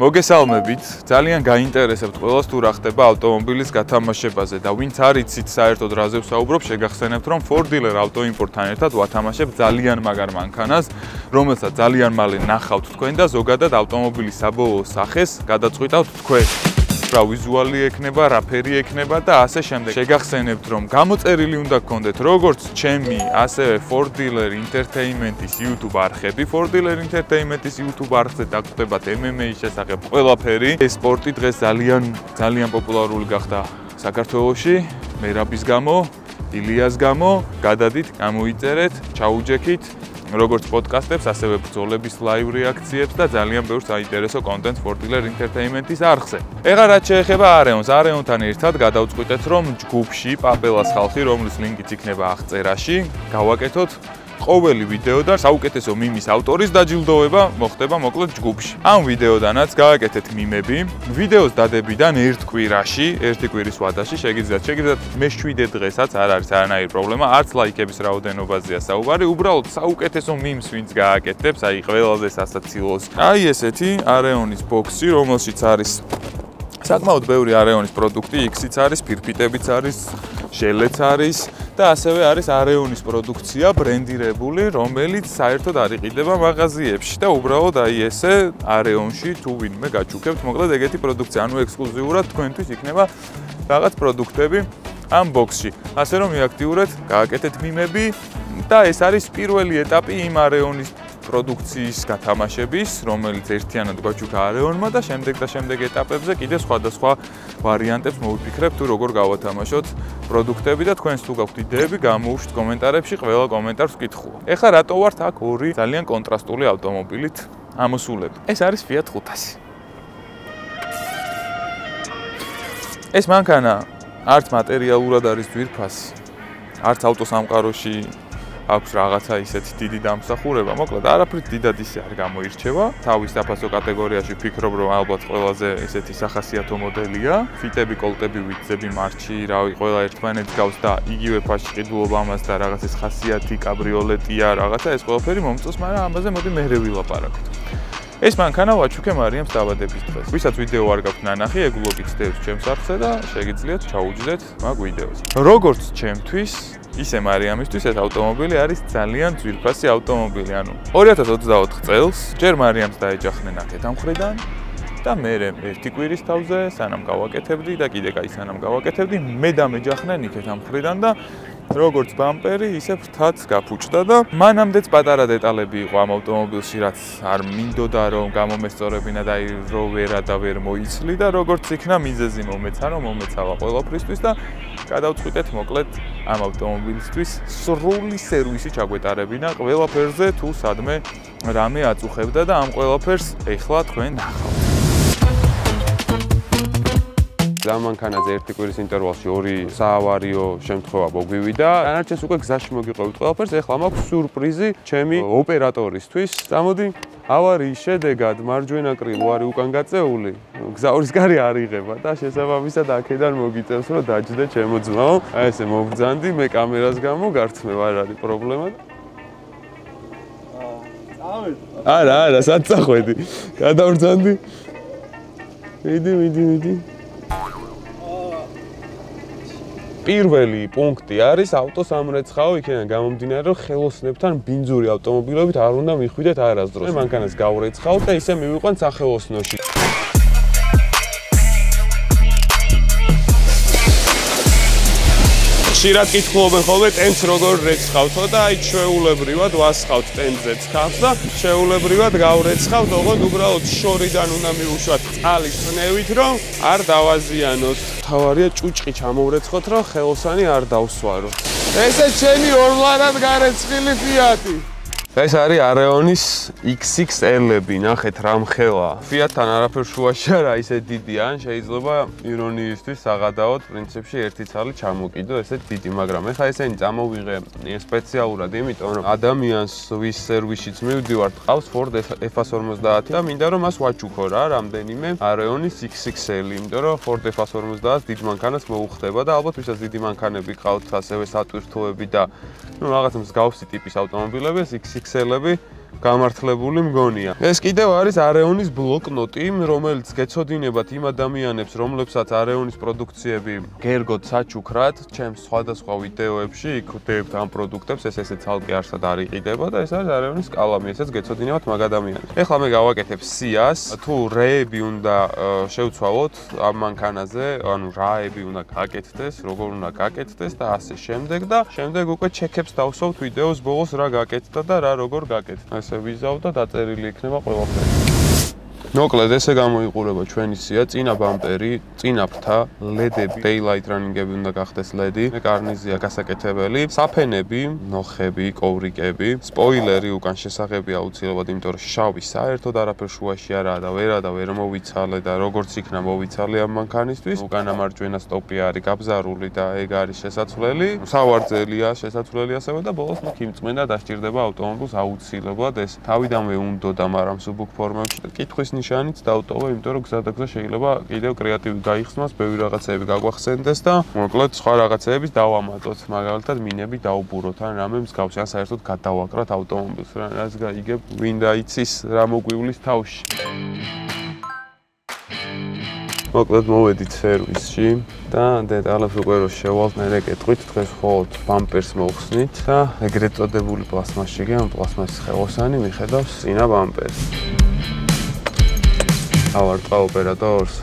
მოგესალმებით, ძალიან გაინტერესებთ ყველას თუ რა ხდება ავტომობილის გათამაშებაზე და ვინც არ იცით საერთოდ რაზე ვსაუბრობ, შეგახსენებთ რომ Ford Dealer ავტოიმპორტთან ერთად ვათამაშებ ძალიან მაგარ მანქანას, რომელსაც ძალიან მალე ნახავთ თქვენ და ზოგადად ავტომობილის საბოლოო სახეს გადაწყვიტავთ თქვენ. რა ვიზუალი ექნება, რა ფერი ექნება და ასე შემდეგ. შეგახსენებთ რომ გამოწერილი უნდა გქონდეთ როგორც ჩემი, ასევე Ford Dealer Entertainment-ის YouTube არხები. Ford Dealer Entertainment-ის YouTube არხზე დაგხვდებათ MMA-ის შესახებ ყველაფერი. ეს სპორტი დღეს ძალიან პოპულარული გახდა საქართველოში. მერაბის გამო, ილიას გამო, გადადით, გამოიწერეთ, ჩაუჯექით. როგორც პოდკასტებს, ასევე ბრძოლების ლაივ რეაქციებს და ძალიან ბევრ საინტერესო კონტენტს Ford Dealer Entertainment-ის არხზე. ეხლა რაც შეეხება არეონს, არეონთან ერთად გადავწყვიტეთ რომ ჯგუფში პაპელას ხალხი, რომლის ლინკიც იქნება აღწერაში, გავაკეთოთ ყოველი ვიდეო და საუკეთესო მიმის ავტორის დაჯილდოვება მოხდება მოკლედ ჯგუფში. ამ ვიდეოდანაც გააკეთეთ მიმები. ვიდეოს დადებიდან ერთ კვირაში, ერთი კვირის ვადაში შეგიძლიათ მე-7 დღესაც არ არის არანაირი პრობლემა, არც ლაიქების რაოდენობაზეა საუბარი, უბრალოდ საუკეთესო მიმს ვინც გააკეთებს, აი ყველაზე სასაცილოს. აი ესეთი არეონის ბოქსი, რომელშიც არის საკმაოდ ბევრი არეონის პროდუქტი, X-იც არის, ფირფიტებიც არის, შელეც არის და ასევე არის არეონის პროდუქცია ბრენდირებული, რომელიც საერთოდ არ იყიდება მაღაზიებში და უბრალოდ აი ესე არეონში თუ ვინმე გაჩუქებთ, მოკლედ ეგეთი პროდუქცია, ანუ ექსკლუზიურად თქვენთვის იქნება რაღაც პროდუქტები ამ ბოქსში. ასე რომ მიაქტიურეთ, გააკეთეთ მიმები და ეს არის პირველი ეტაპი იმ არეონის პროდუქციის გათამაშების, რომელიც ერთიანად გვაჩუქა არეონმა და შემდეგ ეტაპებზე კიდე სხვადასხვა ვარიანტებს მოვიფიქრებთ თუ როგორ გავათამაშოთ პროდუქტები და თქვენს თუ გაქვთ იდეები, გამოუშვით კომენტარებში, ყველა კომენტარს ვკითხულობ. ეხლა რატო ვართ აქ ორი ძალიან კონტრასტული ავტომობილით ამოსულები? ეს არის Fiat 500. ეს მანქანა არც მატერიალურად არის ძვირფასი, არც ავტოსამყაროში აქვს რაღაცა ისეთი დიდი დამსახურება, მოკლედ არაფრით დიდად ისე არ გამოირჩევა. თავის საფასო კატეგორიაში ვფიქრობ, რომ ალბათ ყველაზე ესეთი სახასიათო მოდელია. ფიტები, კოლტები, ვიწები, მარჩი, რავი, ყველა ერთმანეთს გავს და იგივე ფასში ყიდულობა ამას და რაღაც ეს ხასიათი, კაბრიოლეტია, რაღაცა ეს ყველაფერი მომწონს, მაგრამ ამაზე მოდი მერე ვილაპარაკოთ. ეს მანქანა ვაჩუქე მარიამს დაბადების დღეს. ვისაც ვიდეო არ გაქვთ ნანახი, ეგულობით დევს ჩემს არხზე და შეგიძლიათ ჩაუჯდეთ მაგ ვიდეოს. როგორც ჩემთვის ისე მარიამისთვის ეს ავტომობილი არის ძალიან ძვირფასი ავტომობილი, ანუ 2024 წელს ჯერ მარიამს დაეჯახნენ აქეთ ამ მხრიდან და მე ერთი კვირის თავზე სანამ გავაკეთებდი და კიდე კაი სანამ გავაკეთებდი, მე დამეჯახნენ იქეთ ამ მხრიდან და როგორც ბამპერი, ისე ფრთაც გაფუჭდა და მანამდეც პატარა დეტალები იყო ამ ავტომობილში, რაც არ მინდოდა რომ გამომესწორებინა და რო ვერა და ვერ მოიცლი და როგორც იქნა მიზეზი მომეცა, რომ მომეცავა ყველაფრისთვის და გადავწყვიტეთ მოკლედ ამ ავტომობილისთვის სრული სერვისი ჩაგვეტარებინა ყველაფერზე თუ სადმე რამე აწუხებდა და ამ ყველაფერს ეხლა თქვენ ნახავთ. ამ მანქანაზე ერთი კვირის ინტერვალში ორი საავარიო შემთხვევა მოგვივიდა. დანარჩენს უკვე გზაში მოგიყვებით ყველაფერს. ეხლა მაქვს სიურპრიზი ჩემი ოპერატორისთვის. წამოდი, ავარიის შედეგად მარჯვენა კრილო არის უკან გაწეული. გზავრის გარე არ იღება და შესაბამისად აქედან მოგიწევს რომ დაჯდე ჩემო ძმაო. აი ესე მოვბრძანდი, მე კამერას გამო გარცხმევ, არ არის პრობლემა. არა, სად წახვედი? გადავბრძანდი. მიდი. პირველი პუნქტი არის ავტოსამრეცხაო, იქიდან გამომდინარე, რომ ხელოსნებთან ბინძური ავტომობილებით არ უნდა მიხვიდეთ არასდროს. მე მანქანას გავრეცხავთ და ისე მივიყვანთ სახელოსნოში. ხშირად კითხულობენ ხოლმე ტენს როგორ რეცხავთო და აი ჩვეულებრივად ვასხავთ ტენზეც ქავს და ჩვეულებრივად გავრეცხავთ, ოღონდ უბრალოდ შორიდან უნდა მივუშვათ წყალის წნევით, რომ არ დავაზიანოთ. თავარია ჭუჭყი ჩამოვრეცხოთ, რომ ხელოსანი არ დავსვარო. ესე ჩემი ორმლარად გარეცხილი Fiat-ი. ეს არის არეონის XXL-ები, ნახეთ რა მხელა. Fiat-თან არაფერ შუაში არა, ისე დიდია, ან შეიძლება ირონიისთვის საღადაოდ პრინციპში ერთი ცალი ჩამოკიდო, ესე დიდი, მაგრამ ეხა ესენი წამოვიღე სპეციალურად, იმიტომ რომ ადამიანს ვის სერვისშიც მივდივართ, ყავს Ford F150 და მინდა რომ მას ვაჩუქო რა, რამდენიმე არეონის XXL-ი, იმიტომ რომ Ford F150 დიდ მანქანას მოუხდება და ალბათ ვისაც დიდი მანქანები ყავთ, ასევე სატვირთოები და რაღაც მსგავსი ტიპის ავტომობილები, XXL-ები გამართლებული მგონია. ეს კიდევ არის Areonis ბლოკნოტი, რომელიც გეცოდინებათ იმ ადამიანებს, რომლებსაც Areonis პროდუქციები გერგოთ საჩუქრად, ჩემს სხვადასხვა ვიდეოებში იქ ვდებთ ამ პროდუქტებს, ეს ცალკე არსად არ იყიდება და ეს არის Areonis კალამი, ესეც გეცოდინებათ მაგ ადამიანებს. ეხლა მე გავაკეთებ სიას, თუ რეები უნდა შევცვალოთ ამ მანქანაზე, ანუ რაები უნდა გაკეთდეს, როგორ უნდა გაკეთდეს და ასე შემდეგ და შემდეგ უკვე ჩეკებს დავსვავთ ვიდეოს ბოლოს რა გაკეთდა და რა როგორ გაკეთდა. ესე ვიზავ და დაწერილი იქნება ყველაფერი. მოკლედ ესე გამოიყურება ჩვენი სია, წინა ბამპერი, წინა ფრთა, ლედები, daylight running-ები უნდა გახდეს ლედი, კარნიზია გასაკეთებელი, საფენები, ნოხები, კოვრიკები, სპოილერი უკან შესახებია აუცილებლად, იმიტომ რომ შავი საერთოდ არაფერ შუაში არაა და ვერ მოვიცალე და როგორც იქნა მოვიცალე ამ მანქანისთვის, უკანა მარჯვენა სტოპი არის გაბზარული და ეგ არის შესაძლებელი, სავარძელია შესაძლებელი ასევე და ბოლოს იმწმენდა დასჭირდება ავტომობილს აუცილებლად ეს თავიდანვე უნდოდა, მაგრამ მსუბუქ ფორმებში და კითხვის ნიშანით დავტოვე, იმიტომ რომ გზადაგზა შეიძლება კიდევ კრეატივი გაიხსნას, ბევრი რაღაცები გაგვახსენდეს და მოკლედ სხვა რაღაცეების დავამატოთ, მაგალითად მინები დაუბუროთ ან რამე მსგავსი, ან საერთოდ გადავაკრათ ავტომობილს, რაც გაიგებ, ვინდა იცის რა მოგვივლის თავში. მოკლედ მოვედით სერვისში და დეტალებს უკვე რო შევალთ, მე გეტყვით, თქვენ მხოლოდ ბამპერს მოხსნით და ეგრეთ წოდებული პლასმასში, ან პლასმასის ხელოსანი მიხედავს წინა ბამპერს. ავარტყა ოპერატორს.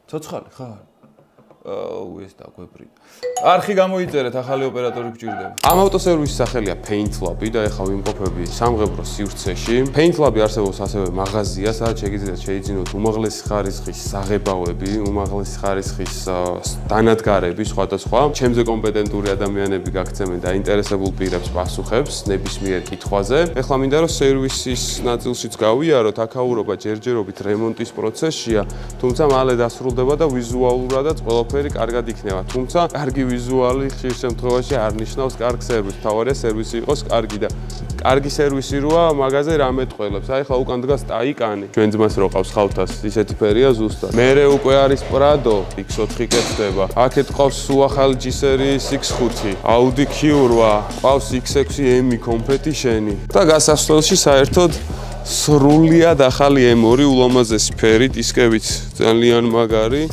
ცოცხალი ხარ? ეს დაგვებრიდა. არხი გამოიწერეთ, ახალი ოპერატორი გჭირდება. ამ ავტოსერვისის სახელია PaintLab და ეხლა ვიმყოფები სამღებრო სივრცეში. PaintLab არსებობს ასევე მაღაზია, სადაც შეგიძლიათ შეიძინოთ უმაღლესი ხარისხის საღებავები, უმაღლესი ხარისხის დანადგარები, სხვადასხვა. ჩემზე კომპეტენტური ადამიანები გაგცემენ დაინტერესებულ პირებს პასუხებს ნებისმიერ კითხვაზე. ეხლა მინდა რომ სერვისის ნაწილშიც გავიაროთ, აქაურობა ჯერჯერობით რემონტის პროცესშია, თუმცა მალე დასრულდება და ვიზუალურადაც ყველაფერი კარგად იქნება. თუმცა კარგი ვიზუალი ხშირ შემთხვევაში არ ნიშნავს კარგ სერვისს. მთავარია სერვისი იყოს კარგი და კარგი სერვისი როა მაგაზე რა მეტყველებს. აი ხა უკან დგას ტაიკანი. ჩვენ ძმას რო ყავს ხავთას, ისეთი ფერია ზუსტად. მერე უკვე არის Prado, X4 კეთდება. აქეთ ყავს უახალი G სერიის X5, Audi Q8, ყავს X6 M Competition-ი. და გასასვლელში საერთოდ სრულიად ახალი M2 ულამაზესი ფერი, დისკებით ძალიან მაგარი.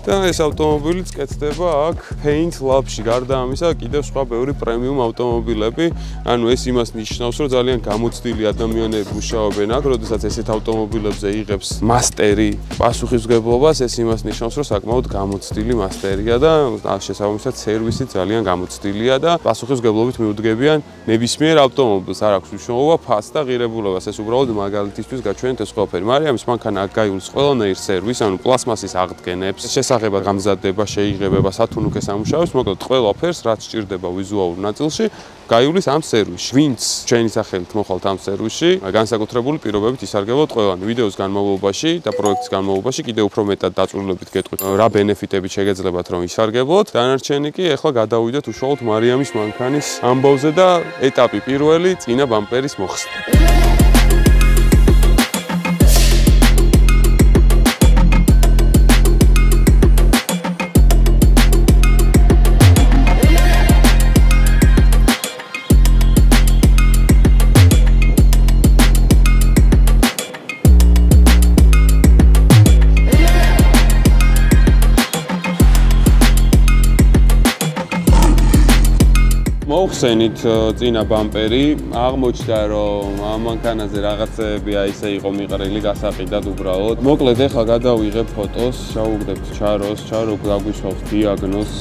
და ეს ავტომობილიც კეთდება აქ PaintLab-ში. გარდა ამისა, კიდევ სხვა ბევრი პრემიუმ ავტომობილები, ანუ ეს იმას ნიშნავს, რომ ძალიან გამოცდილი ადამიანები მუშაობენ აქ, როდესაც ესეთ ავტომობილებზე იღებს მასტერი პასუხისმგებლობას, ეს იმას ნიშნავს, რომ საკმაოდ გამოცდილი მასტერია და შესაბამისად სერვისი ძალიან გამოცდილია და პასუხისმგებლობით მიუდგებიან ნებისმიერ ავტომობილს. არ აქვს მნიშვნელობა ფასს და ღირებულებას, ეს უბრალოდ მაგალითისთვის გაჩვენეთ ეს ყველაფერი. მაგრამ ამის მანქანა აქ გაიuls ყველანაირ სერვისს, ანუ პლასმასის აღდგენებს, აღება გამზადება, შეიღებება, სათუნუქე სამუშაოს, მოკლედ ყველაფერს, რაც სჭირდება ვიზუალურ ნაწილში, გაიulis ამ სერვისში. ვინც ჩვენი სახელით მოხვალთ ამ სერვისში, განსაკუთრებული პირობებით ისარგებლოთ ყველანი. ვიდეოს განმავლობაში და პროექტის განმავლობაში კიდევ უფრო მეტად დაწვრილებით გეტყვით, რა ბენეფიტები შეგეძლებათ რომ ისარგებლოთ. დანარჩენი კი ეხლა გადავიდეთ უშუალოდ მარიამის მანქანის ამბავზე და ეტაპი პირველი წინა ბამპერის მოხსნა. მოვხსენით წინა ბამპერი, აღმოჩნდა რომ ამ მანქანაზე რაღაცები აი ესე იყო მიყრილი გასაყიდად უბრალოდ. მოკლედ ეხლა გადავიღებ ფოტოს, შევუგდებთ ჩაროს, ჩარო გაგვისვავს დიაგნოზს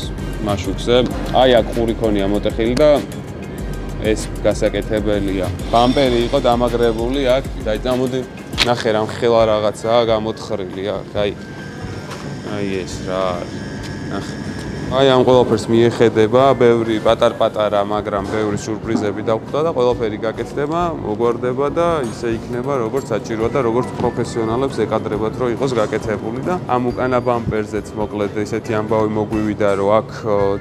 მაშუქზე. აი აქ ყური ქონია მოტეხილი და ეს გასაკეთებელია. ბამპერი იყო დამაგრებული აქ, დაი წამოდი ნახე რამ ხელა რაღაცაა გამოთხრილი აქ, აი ეს რა არის. ნახე აი ამ ყველაფერს მიეხედება, ბევრი პატარ-პატარა, მაგრამ ბევრი სურპრიზები დაგვხვდა და ყველაფერი გაკეთდება, მოგვარდება და ისე იქნება, როგორც საჭიროა და როგორც პროფესიონალებს ეკადრებათ, რომ იყოს გაკეთებული და ამ უკანა ბამპერზეც მოკლედ ესეთი ამბავი მოგვივიდა, რომ აქ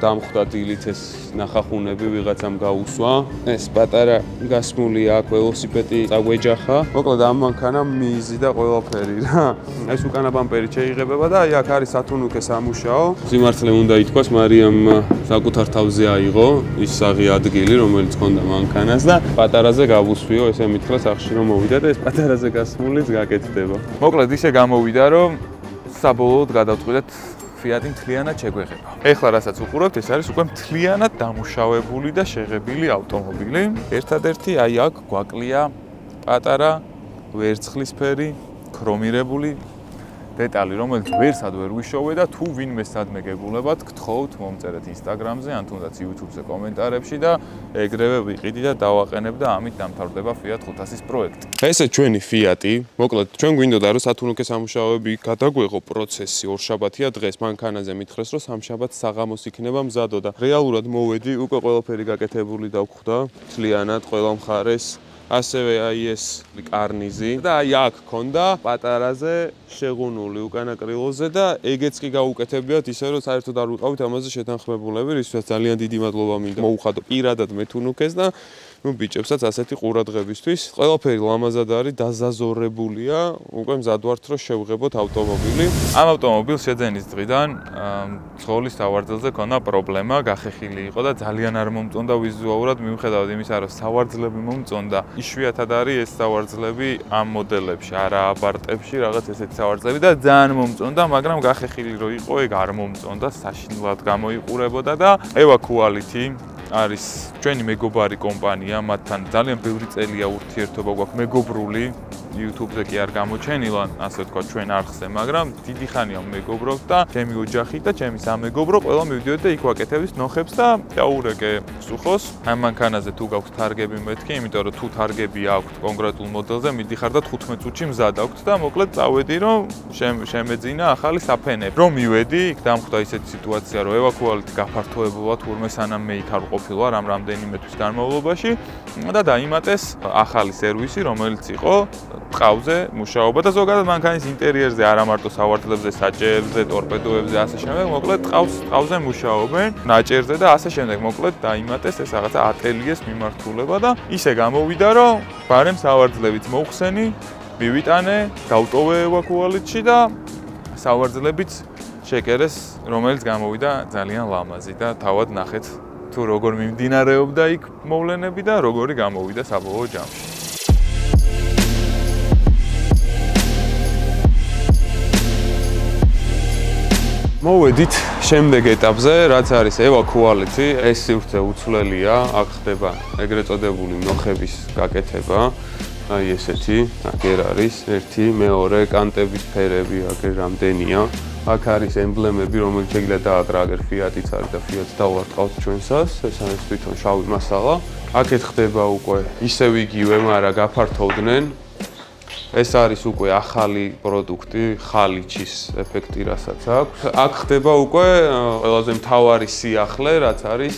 დამხვდა დილით ეს ნახახუნები ვიღაცამ გაუსვა. ეს პატარა გასმული აქ ველოსიპედი წაგვეჯახა. მოკლედ ამ მანქანამ მიიზი და ყველაფერი რა. ეს უკანა ბამპერი შეიღებება და აი აქ არის სათუნუქე სამუშაო. სიმართლე უნდა ითქვა მოგებას მარიამ საკუთარ თავზე აიღო ის საღი ადგილი, რომელიც ჰქონდა მანქანას და პატარაზე გავუსვიო, ესე მითხრა სახში რომ მოვიდა და ეს პატარაზე გასმულიც გაკეთდება. მოკლედ ისე გამოვიდა, რომ საბოლოოდ გადავწყვიტეთ Fiat-ი მთლიანად შეგვეღება. ეხლა რასაც უყურებთ, ეს არის უკვე მთლიანად დამუშავებული და შეღებილი ავტომობილი. ერთადერთი აი აქ გვაკლია პატარა ვერცხლისფერი ქრომირებული დეტალი, რომელიც ვერსად ვერ ვიშოვე და თუ ვინმე სადმე გეგულებათ, გთხოვთ მომწერეთ Instagram-ზე ან თუნდაც YouTube-ზე კომენტარებში და ეგრევე ვიყიდი და დავაყენებ და ამით დამთავრდება Fiat 500-ის პროექტი. ესე ჩვენი Fiat-ი, მოკლედ ჩვენ გვინდოდა რომ სათუნუქე სამუშაოები გადაგვეღო პროცესი ორშაბათია დღეს მანქანაზე მითხრეს რომ სამშაბათს საღამოს იქნება მზადო და რეალურად მოვედი, უკვე ყველაფერი გაკეთებული დავხვდა, მთლიანად ყველა მხარეს ასევე აი ეს კარნიზი და აი აქ ქონდა პატარაზე შეღუნული უკანა კრილოზე და ეგეც კი გაუკეთებიათ ისე რომ საერთოდ არ ვიყავით ამაზე შეთანხმებულები, რისთვისაც ძალიან დიდი მადლობა მინდა მოუხადო პირადად მეთუნუქეს და ну ბიჭებსაც ასეთი ყურადღებისთვის. ყველაფერი ლამაზად არის, დაზაზორებულია, უკვე მზად ვართ რომ შევღებოთ ავტომობილი. ამ ავტომობილს შეძენის დღიდან ცხოვლის სავარძელზე ქონდა პრობლემა, გახეხილი იყო და ძალიან არ მომწონდა ვიზუალურად, მიუხედავად იმისა, რომ სავარძლები მომწონდა. იშვიათად არის ეს სავარძლები ამ მოდელებში, არა აბარტებში, რაღაც ესეთი სავარძლები და ძალიან მომწონდა, მაგრამ გახეხილი რო იყო, ეგ არ მომწონდა, საშინლად გამოიყურებოდა და Eva Quality არის ჩვენი მეგობარი კომპანია, მათთან ძალიან ბევრი წელია ურთიერთობა გვაქვს მეგობრული, YouTube-ზე კი არ გამოჩენილა, ასე ვთქვა ჩვენ არხზე, მაგრამ დიდი ხანია მეგობრობთ და ჩემი ოჯახი და ჩემი სამეგობრო ყველა მივიდიოთ და იქ ვაკეთებთ ნოხებს და დაურეკე სუხოს. ამ მანქანაზე თუ გაქვთ თარგები მეთქი, იმიტომ რომ თუ თარგები აქვთ კონკრეტულ მოდელზე, მიდიხარ და 15 წუთში მზად აქვთ და მოკლედ წავედი რომ შემეძინა ახალი საფენები. რომ მივედი, იქ დამხვდა ისეთი სიტუაცია, რომ Eva Quality გაფართოებულა თურმე სანამ მე იქ არ ყოფილვარ ამ რამდენიმე თვის განმავლობაში და დაიმატეს ახალი სერვისი, რომელიც იყო ტყავზე მუშაობა და ზოგადად მანქანის ინტერიერზე, არა მარტო სავარძლებზე, საჭეებზე, ტორპედოებზე, ასე შემდეგ, მოკლედ ტყავზე მუშაობენ, ნაჭერზე და ასე შემდეგ, მოკლედ დაიმატეს ეს რაღაცა ატელიეს მიმართულება და ისე გამოვიდა, რომ ბარემ სავარძლებიც მოუხსენი, მივიტანე, დავტოვე Eva Quality-ში და სავარძლებიც შეკერეს, რომელიც გამოვიდა ძალიან ლამაზი და თავად ნახეთ თუ როგორ მიმდინარეობდა იქ მოვლენები და როგორი გამოვიდა საბოლოო ჯამში. მოვედით შემდეგ ეტაპზე, რაც არის Eva Quality, ეს სივრცე უცვლელია, აქ ხდება ეგრეთ წოდებული ნოხების გაკეთება. აი ესეთი, აქ არის 1, 2, კანტების ფერები, აქ რამდენია. აქ არის ემბლემები, რომელიც შეგიძლია დააკრა, აგერ Fiat-იც არის და Fiat-ს დავარტყავთ ჩვენსას, ეს არის თვითონ შავი მასალა. აქეთ ხდება უკვე ისევ იგივე, მაგრამ გაფართოვდნენ. ეს არის უკვე ახალი პროდუქტი, ხალიჩის ეფექტი რასაც აქვს. აქ ხდება უკვე ყველაზე მთავარი სიახლე, რაც არის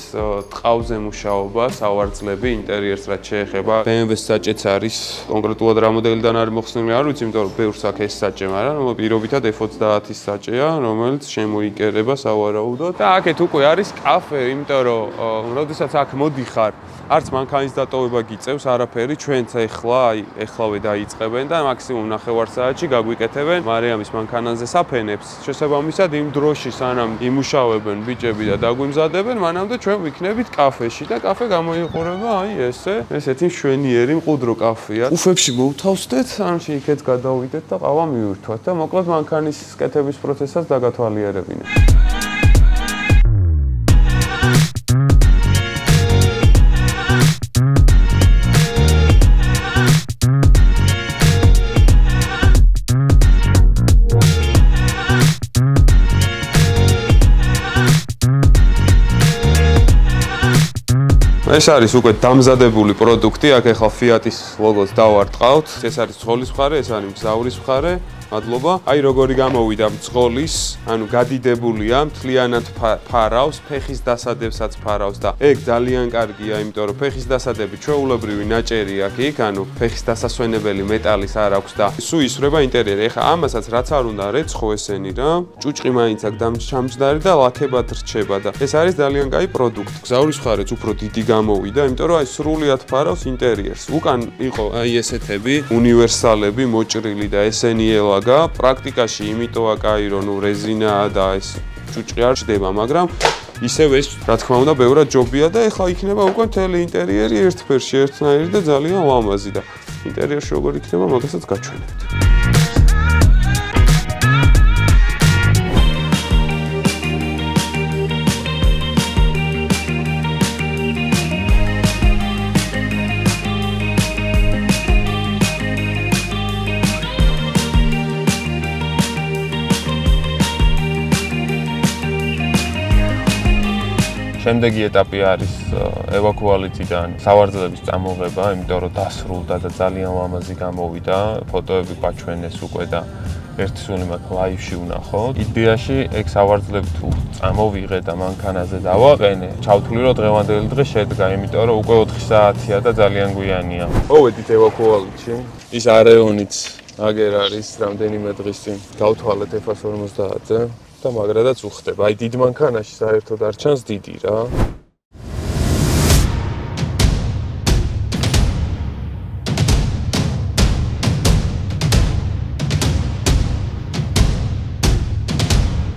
ტყავზე მუშაობა, სავარძლები, ინტერიერს რაც შეეხება. BMW-ს საჭეც არის, კონკრეტულად რა მოდელიდან არის მოხსნილი, არ ვიცი, იმიტომ რომ ბევრს აქ ეს საჭე, მაგრამ პირობითად F30-ის საჭეა, რომელიც შემოიკერება სავარაუდოდ. და აქეთ უკვე არის კაფე, იმიტომ რომ როდესაც აქ მოდიხარ, არც მანქანის დატოვება გიწევს არაფერი, ჩვენც ეხლავე დაიწყებენ და მაქსიმუმ 9 საათში გაგვიკეთებენ მარიამის მანქანაზე საფენებს. შესაბამისად იმ დროში სანამ იმუშავებენ ბიჭები და დაგვიმზადებენ, მანამდე ჩვენ ვიქნებით კაფეში და კაფე გამოიყურება აი ესეთი მშვენიერი მყუდრო კაფეა. უფებში მოვთავსდეთ, ამში იქეთ გადავიდეთ და ყავა მივირთვათ და მოკლედ მანქანის კეთების პროცესსაც დაგათვალიერებინეთ. ეს არის უკვე დამზადებული პროდუქტი, აქ ახლა Fiat-ის ლოგოს დავარტყავთ. ეს არის ცხოვლის მხარე, ეს არის მგზავრის მხარე. მადლობა. აი როგორი გამოვიდა მძღოლის, ანუ გადიდებულია, მთლიანად ფარავს, ფეხის დასადებსაც ფარავს და ეგ ძალიან კარგია, იმიტომ რომ ფეხის დასადები ჩვეულებრივი ნაჭერი აქ იქ, ანუ ფეხის დასასვენებელი მეტალის არ აქვს და სულ ისრება ინტერიერი. ეხლა ამასაც რაც არ უნდა რეცხო ესენი რა, ჭუჭყი მაინც აქ დამჩამჯდარი და ლაქებად რჩება და ეს არის ძალიან კაი პროდუქტი. გზავრის მხარეც უფრო დიდი გამოვიდა, იმიტომ რომ აი სრულიად ფარავს ინტერიერს. უკან იყო აი ესეთები, უნივერსალები, მოჭრილი და ესენი ელაგა. პრაქტიკაში იმიტომ აკაი რომ რეზინაა და ეს ჭუჭყი არ ჩდება, მაგრამ ისევ ეს რა თქმა უნდა ბევრად ჯობია და ეხლა იქნება უკვე მთელი ინტერიერი ერთფერში, ერთნაირი და ძალიან ლამაზი და ინტერიერში როგორ იქნება მაგასაც გაჩვენებთ. შემდეგი ეტაპი არის ევაკუაციიდან სავარძელების წამოღება, იმიტომ რომ დასრულდა და ძალიან ლამაზი გამოვიდა. ფოტოები გაჩვენეს უკვე და ერთი სული მათ ლაივში ვნახოთ. იდეაში ეგ სავარძელები თუ წამოვიღე და მანქანაზე დავაყენე, ჩავთვლი რომ დღევანდელი დღე შედგა, იმიტომ რომ უკვე 4 საათია და ძალიან გვიანია. მოვედით ევაკუაციში. ის არეონიც აგერ არის რამდენიმე დღის წინ. გავთვალეთ F-50-ზე. და მაგრადაც უხდება. აი დიდ მანქანაში საერთოდ არ ჩანს დიდი რა.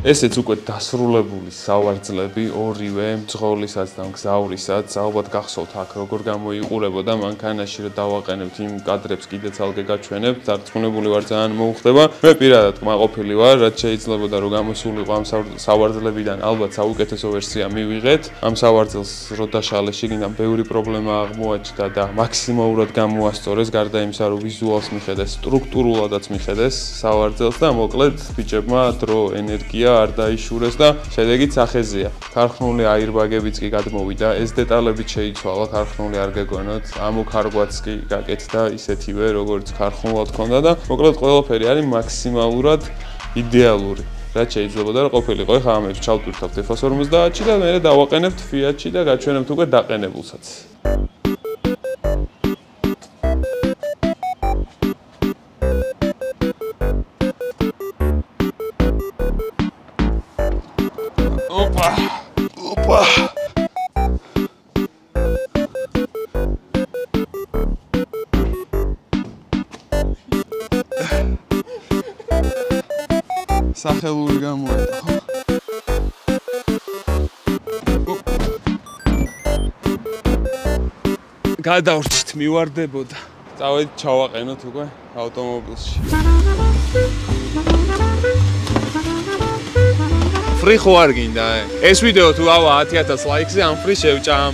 ესეც უკვე დასრულებული სავარძლები, ორივე მძღოლისაც და მგზავრისაც, ალბათ გახსოვთ აქ როგორ გამოიყურებოდა მანქანაში რომ დავაყენებთ იმ კადრებს კიდეც ალგე გაჩვენებთ, დარწმუნებული ვარ ძალიან მოუხდება. მე პირადად კმაყოფილი ვარ, რაც შეიძლებოდა რომ გამოსულიყო ამ სავარძლებიდან ალბათ საუკეთესო ვერსია მივიღეთ. ამ სავარძელს რო დაშალე შიგნიდან ბევრი პრობლემა აღმოაჩნდა და მაქსიმალურად გამოასწორეს, გარდა იმისა რომ ვიზუალს მიხედეს, სტრუქტურულადაც მიხედეს სავარძელს და მოკლედ ბიჭებმა დრო, ენერგია არ დაიშურეს და შედეგიც ახეზია. ქარხნული აირბაგებიც კი გადმოვიდა, ეს დეტალებიც შეიცვალა, ქარხნული არ გეგონოთ, ამოქარგვაც კი გაკეთდა ისეთივე, როგორც ქარხნულად ჰქონდა და მოკლედ ყველაფერი არის მაქსიმალურად იდეალური. რაც შეიძლებოდა რომ ყოფილიყო, ეხლა ამებს ჩავტვირთავთ F-50-ში და მე დავაყენებთ Fiat-ში და გაჩვენებთ უკვე დაყენებულსაც. Opa! სახელური გამოედა, ხო? გადავრჩით, მივარდებოდა. წავედით ჩავაყენოთ უკვე ავტომობილში. Free ხო არ გინდა? ეს ვიდეო თუ ავა 10000 ლაიქზე ამ free შევჭამ.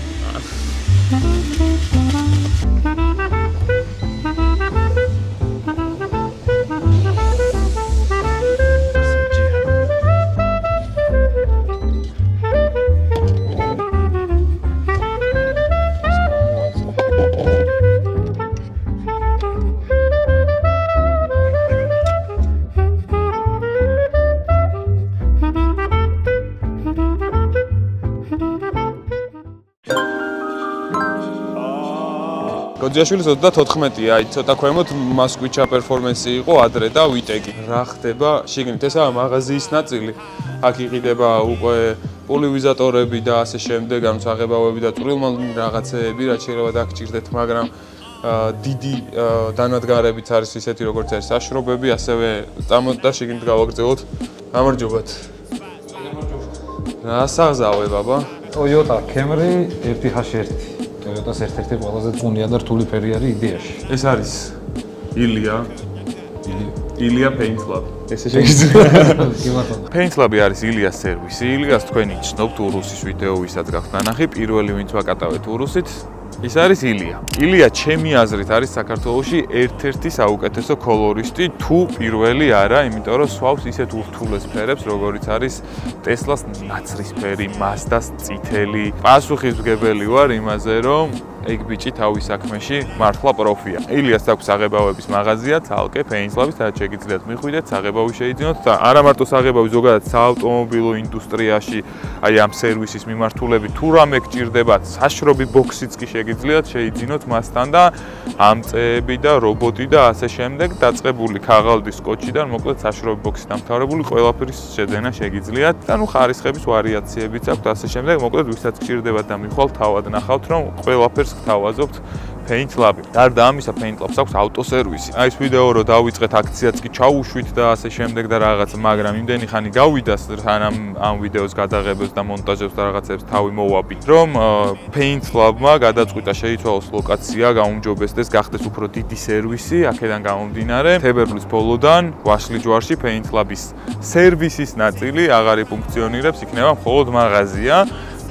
გოძიაშვილის 34-ია, აი ცოტა ქვემოთ მასკვიჩა პერფორმენსი იყო ადრე და ვიტეგი. რა ხდება? შიგნით ესაა მაღაზიის ნაწილი. აქ იყიდება უკვე პოლივიზატორები და ასე შემდეგ, ანუ საღებავები და წვრილმალ რაღაცეები, რაც შეიძლება დაგჭირდეთ, მაგრამ დიდი დანადგარებიც არის ისეთი, როგორც არის საშრობები, ასევე წამოთ და შიგნით გავაგრძელოთ. გამარჯობათ. რა საღზავე, ბაბა? Toyota Camry 1H1. Toyota-ს ერთ-ერთი ყველაზე წუნია და რთული ფერი არის იდეაში. ეს არის ილია Paint Lab. ესე შეიძლება. კი ბატონო. Paint Lab არის ილიას სერვისი. ილიას თქვენი ცნობთ ურუსის ვიდეო, ვისაც გაქვთ ნანახი, პირველი ვინც ვაკატავეთ ურუსით. ის არის ილია. ილია ჩემი აზრით არის საქართველოში ერთ-ერთი საუკეთესო კოლორისტი, თუ პირველი არა, იმიტომ რომ სვავს ისეთ ურთულეს ფერებს, როგორიც არის Tesla-ს ნაცრისფერი, Mazda-ს წითელი. პასუხისმგებელი ვარ იმაზე, რომ ეგ ბიჭი თავის საქმეში მართლა პროფია. ილიას აქვს საღებავების მაღაზია, ცალკე Paint Lab-ის, სადაც შეგიძლიათ მიხვიდეთ, საღებავი შეიძინოთ და არა მარტო საღებავი, ზოგადად საავტომობილო ინდუსტრიაში, აი ამ სერვისის მიმართულებით თუ რამე გჭირდებათ, საშრობი ბოქსიც კი შეგიძლიათ შეიძინოთ მასთან და ამწეები და რობოტი და ასე შემდეგ, დაწყებული ქაღალდის სკოჩიდან, მოკლედ საშრობი ბოქსით დამთავრებული ყველაფრის შეძენა შეგიძლიათ და ნუ ხარისხების ვარიაციებიც აქვს და ასე შემდეგ, მოკლედ ვისაც გჭირდებათ და მიხვალთ, თავად ნახავთ, რომ ყველაფერს გთავაზობთ Paint Lab. გარდა ამისა Paint Labs აქვს ავტოსერვისი. აი ეს ვიდეო რო დავიწყეთ აქციაც კი ჩაუშვით და ასე შემდეგ და რაღაც, მაგრამ იმდენი ხანი გავიდა სანამ ამ ვიდეოს გადაღებებს და მონტაჟებს და რაღაცებს თავი მოვაბით, რომ Paint Lab-მა გადაწყვიტა შეიცვალოს ლოკაცია, გაუმჯობესდეს, გახდეს უფრო დიდი სერვისი, აქედან გამომდინარე, თებერვლის ბოლოდან ვაშლი ჯვარში Paint Lab-ის სერვისის ნაწილი აღარ ფუნქციონირებს, იქნება მხოლოდ მაღაზია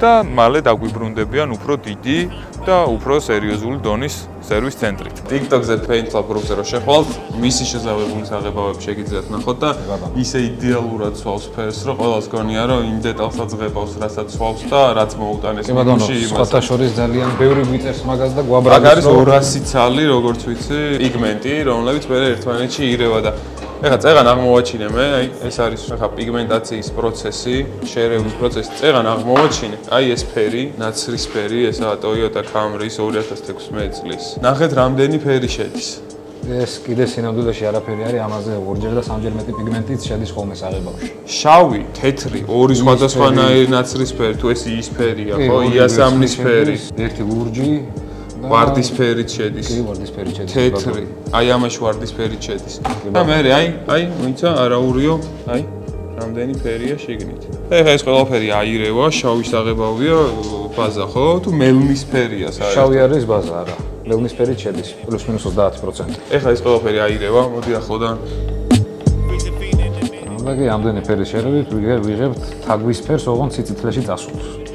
და მალე დაგვიბრუნდებიან უფრო დიდი და უფრო სერიოზული დონის სერვის ცენტრით. TikTok-ზე Paint Lab group-ზე რო შეხვალთ, მისი შესაძლებელი საღებავები შეგიძლიათ ნახოთ და ისე იდეალურად სვავს ფერს, რომ ყველას გონია, რომ იმ დეტალსაც ღებავს, რასაც სვავს და რაც მოუტანეს მიგში იმას. სხვათა შორის ძალიან ბევრი გვიწერს მაგას და გვაბრალებს. აქ არის 200 ცალი, როგორც ვიცი, პიგმენტი, რომლებიც მე ერთმანეთში ირევა და ეხლა წეღან აღმოვაჩინე მე, აი ეს არის ხა პიგმენტაციის პროცესი, შერევის პროცესი, წეღან აღმოვაჩინე. აი ეს ფერი, ნაცრისფერი, ესაა Toyota Camry-ის 2016 წლის. ნახეთ რამდენი ფერი შედის. ეს კიდე სინამდვილეში არაფერი არის, ამაზე ორჯერ და სამჯერ მეტი პიგმენტიც შედის ხოლმე საღებავში. შავი, თეთრი, ორი სხვადასხვანაირი ნაცრისფერი, თუ ეს ის ფერია, ხო, იასამნის ფერი, ერთი ლურჯი ვარდისფერით შედის. კი, ვარდისფერით შედის. თეთრი. აი ამაში ვარდისფერით შედის. და მე აი, მოიცა არაურიო, აი, რამდენი ფერია შიგნით. ეხლა ეს ყველაფერი აირევა, შავი საღებავია, ბაზა ხო? თუ მელნისფერია საერთოდ. შავი არის ბაზა, არა. მელნისფერით შედის, პლუს-მინუს 30%. ეხლა ეს ყველაფერი აირევა, მოდი ახლოდან. და კი ამდენი ფერის შერევით ვიღებთ თაგვის ფერს, ოღონდ სიცოცხლეში წასულს.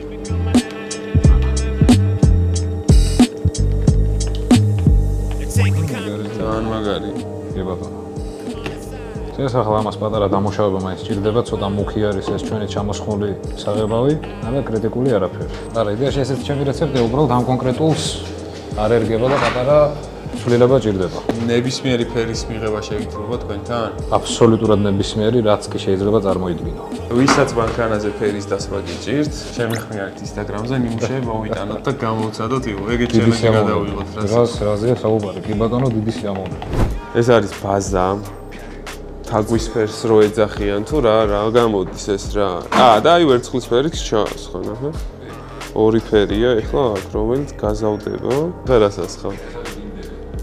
მაგარი. კი ბატონო. ეს ახლა ამას პატარა დამუშავება მაინც სჭირდება, ცოტა მუქი არის ეს ჩვენი ჩამოსხმული საღებავი, არა კრიტიკული არაფერი. არა, იდეაში ესეც ჩემი რეცეპტია, უბრალოდ ამ კონკრეტულს არ ერგება და პატარა ცვლილება ჭირდება. ნებისმიერი ფერის მიღება შეიძლება თქვენთან? აბსოლუტურად ნებისმიერი, რაც კი შეიძლება წარმოიდგინო. ვისაც მანქანაზე ფერის დასმა გიჭირთ, შემეხმიანეთ Instagram-ზე, ნიმუშე მოვიტანოთ და გამოვცადოთ იო. ეგეთ ჩელენჯი გადავიღოთ რას. რაზეა საუბარი? კი ბატონო, დიდი სიამოვნებაა. ეს არის ბაზა. თაგვის ფერს რო ეძახიან თუ რა გამოდის ეს რა. და აი ვერცხლის ფერიც ჩას ხო ნახე? ორი ფერია ეხლა აქ რომელიც გაზავდება. ფერასაც ხო?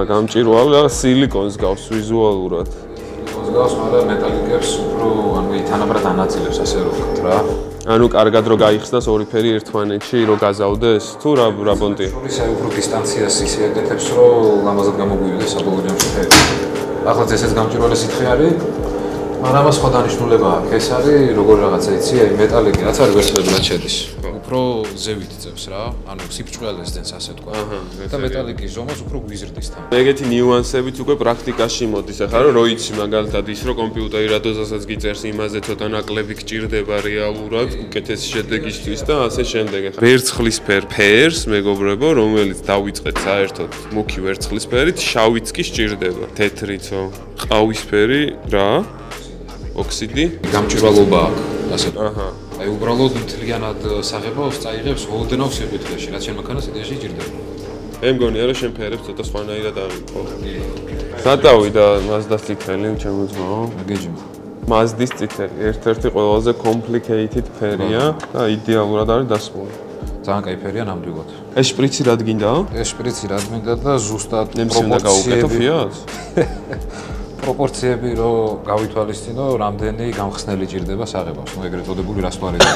გამჭირვალე რა სილიკონს გავს ვიზუალურად. სილიკონს გავს, მაგრამ მეტალიკებს უფრო ანუ თანაბრად ანაწილებს ასე რომ ვთქვათ რა. ანუ კარგად რო გაიხსნას ორი ფერი ერთმანეთში რო გაზავდეს თუ რა პონტია. შორის აი უფრო დისტანციას ისე აკეთებს რომ ლამაზად გამოგვივიდეს საბოლოო ჯამში ფერი. ახლა ესეც გამჭირვალე სითხე არის. მაგრამ ამას სხვა დანიშნულება აქვს. ეს არის როგორ რაღაცა იცი, აი მეტალიკი რაც არის ვერცხლად შედის. უფრო ზევით წევს რა, ანუ სიფრთხილეს დენს ასე თქვა. და მეტალიკის ზომას უფრო გვიზრდის თან. ეგეთი ნიუანსებიც უკვე პრაქტიკაში მოდის. ახლა რო იცი მაგალითად ის რომ კომპიუტერი რადოდესაც გიწერს იმაზე ცოტა ნაკლები გჭირდება რეალურად უკეთესი შედეგისთვის და ასე შემდეგ. ახლა ვერცხლის ფერს მეგობრებო, რომელიც დავიწყეთ საერთოდ მუქი ვერცხლის ფერით, შავიც კი სჭირდება. თეთრიცო, ყავისფერი რა? ოქსიდი, გამჭვირვალობა აქვს, ასე ვთქვათ. აი უბრალოდ მთლიანად საღებავს წაიღებს ოდნავ სიფრთხილეში, რაც შენ მანქანას იდეაში ჭირდება. მე მგონია რომ შენ ფერებს ცოტა სხვანაირად აღიყო. სადავი და Mazda-ს წითელი ჩემოძმაო. გეჯიმა. Mazda-ის წითელი ერთ-ერთი ყველაზე complicated ფერია და იდეალურად არის დასმული. ძალიან კაი ფერია ნამდვილად. ეს შპრიცი რად გინდა? ეს შპრიცი რად მინდა და ზუსტად ნემსი უნდა გაუკეთო ფიას? პროპორციები რო გავითვალისწინო, რამდენი გამხსნელი ჭირდება საღებავს, ნუ ეგრეთ წოდებული რასტვარიძე.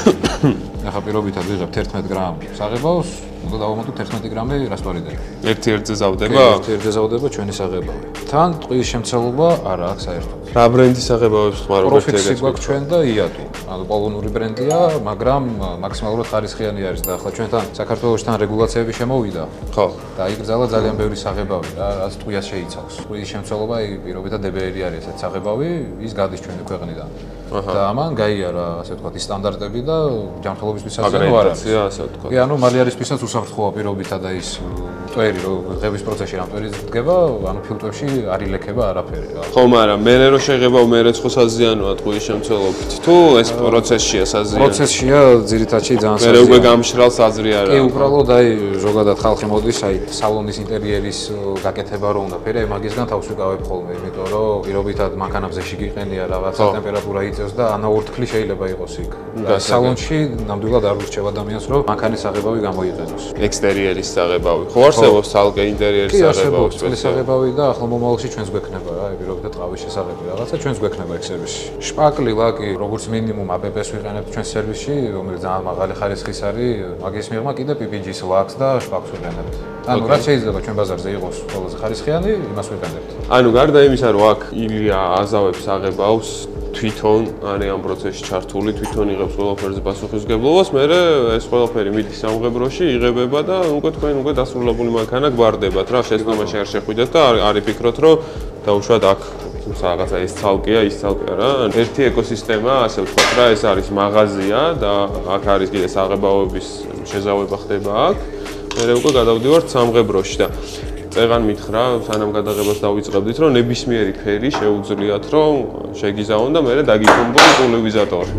ახლა პირობითად ვიღებ 11 გრამ საღებავს, უნდა დავამატოთ 11 გრამი რასტვარიძე. ერთ-ერთზე ზავდება? ერთ-ერთზე ზავდება ჩვენი საღებავი. თან ტყვის შემცველობა არ აქვს საერთოდ. რა ბრენდის საღებავებს ხმარობთ ეგეთ? პროფიცი გვაქვს ჩვენ და იატუ. ანუ პოლონური ბრენდია, მაგრამ მაქსიმალურად ხარისხიანი არის და ახლა ჩვენთან საქართველოში თან რეგულაციები შემოვიდა. ხო. და იკრძალა ძალიან ბევრი საღებავი რა, რაც ტყუას შეიცავს. ტყვის შემცველობა პირობითად დებერი არის ესეთ საღებავი, ის გადის ჩვენი ქვეყნიდან. და ამან გაიარა, ასე ვთქვათ, ის სტანდარტები და ჯანმრთელობისთვისაც ნუ არ არის. ასე ვთქვათ. კი, ანუ მალიერისთვისაც უსაფრთხოა პირობითად და ის ტვერი რო ღების პროცესში რამ ტვერი დგება, ანუ ფილტრებში არ ილექება არაფერი რა. ხო, მაგრამ მე რო შეღებავ მე რეცხო საზიანოა ტყუის შემცველობით. თუ ეს პროცესშია საზიანო? პროცესშია ძირითადში ძალიან მე უკვე გამშრალს აზრი არა. კი, უბრალოდ აი ზოგადად ხალხი მოდის, აი სალონის ინტერიერის გაკეთება რო უნდა ფერი, მაგისგან თავს ვიკავებ ხოლმე, იმიტომ რომ პირობითად მანქანებზე შეგიყენია რაღაცა ტემპერატურა იწევს და ანაურთქლი შეიძლება იყოს იქ. და სალონში ნამდვილად არ ურჩევ ადამიანს, რომ მანქანის საღებავი გამოიყენოს. ექსტერიერის საღებავი. ხო არსებობს არსებობს ცალკე ინტერიერის საღებავი სპეციალური საღებავი და ახლა მომავალში ჩვენს გვექნება რა, პირობითად ყავის შესაღები რაღაცა ჩვენს გვექნება ეგ სერვისში. შპაკლი, ლაკი, როგორც მინიმუმ APP-ს ვიყენებთ ჩვენს სერვისში, რომელიც ძალიან მაღალი ხარისხის არის, მაგის მიღმა კიდე PPG-ს ლაკს და შპაკლს ვიყენებთ. ანუ რაც შეიძლება ჩვენ ბაზარზე იყოს ყველაზე ხარისხიანი, იმას ვიყენებთ. ანუ გარდა იმისა, რომ აქ ილია აზავებს საღებავს თვითონ არის ამ პროცესში ჩართული, თვითონ იღებს ყველაფერზე პასუხისმგებლობას, მე ეს ყველაფერი მიდის სამღებროში, იღებება და უკვე თქვენ უკვე დასრულებული მანქანა გვარდებათ რა, შეცდომაში არ შეხვიდეთ და არ იფიქროთ, რომ დაუშვათ აქ რაღაცა ეს ცალკეა, ის ცალკეა რა. ერთი ეკოსისტემა, ასე ვთქვათ რა, ეს არის მაღაზია და აქ არის კიდე საღებავების შეზავება ხდება აქ. მე უკვე გადავდივართ სამღებროში და წეღან მითხრა, სანამ გადაღებას დავიწყებდით, რომ ნებისმიერი ფერი შეუძლიათ, რომ შეგიზავონ და მერე დაგიქმნებო პოლივიზატორი.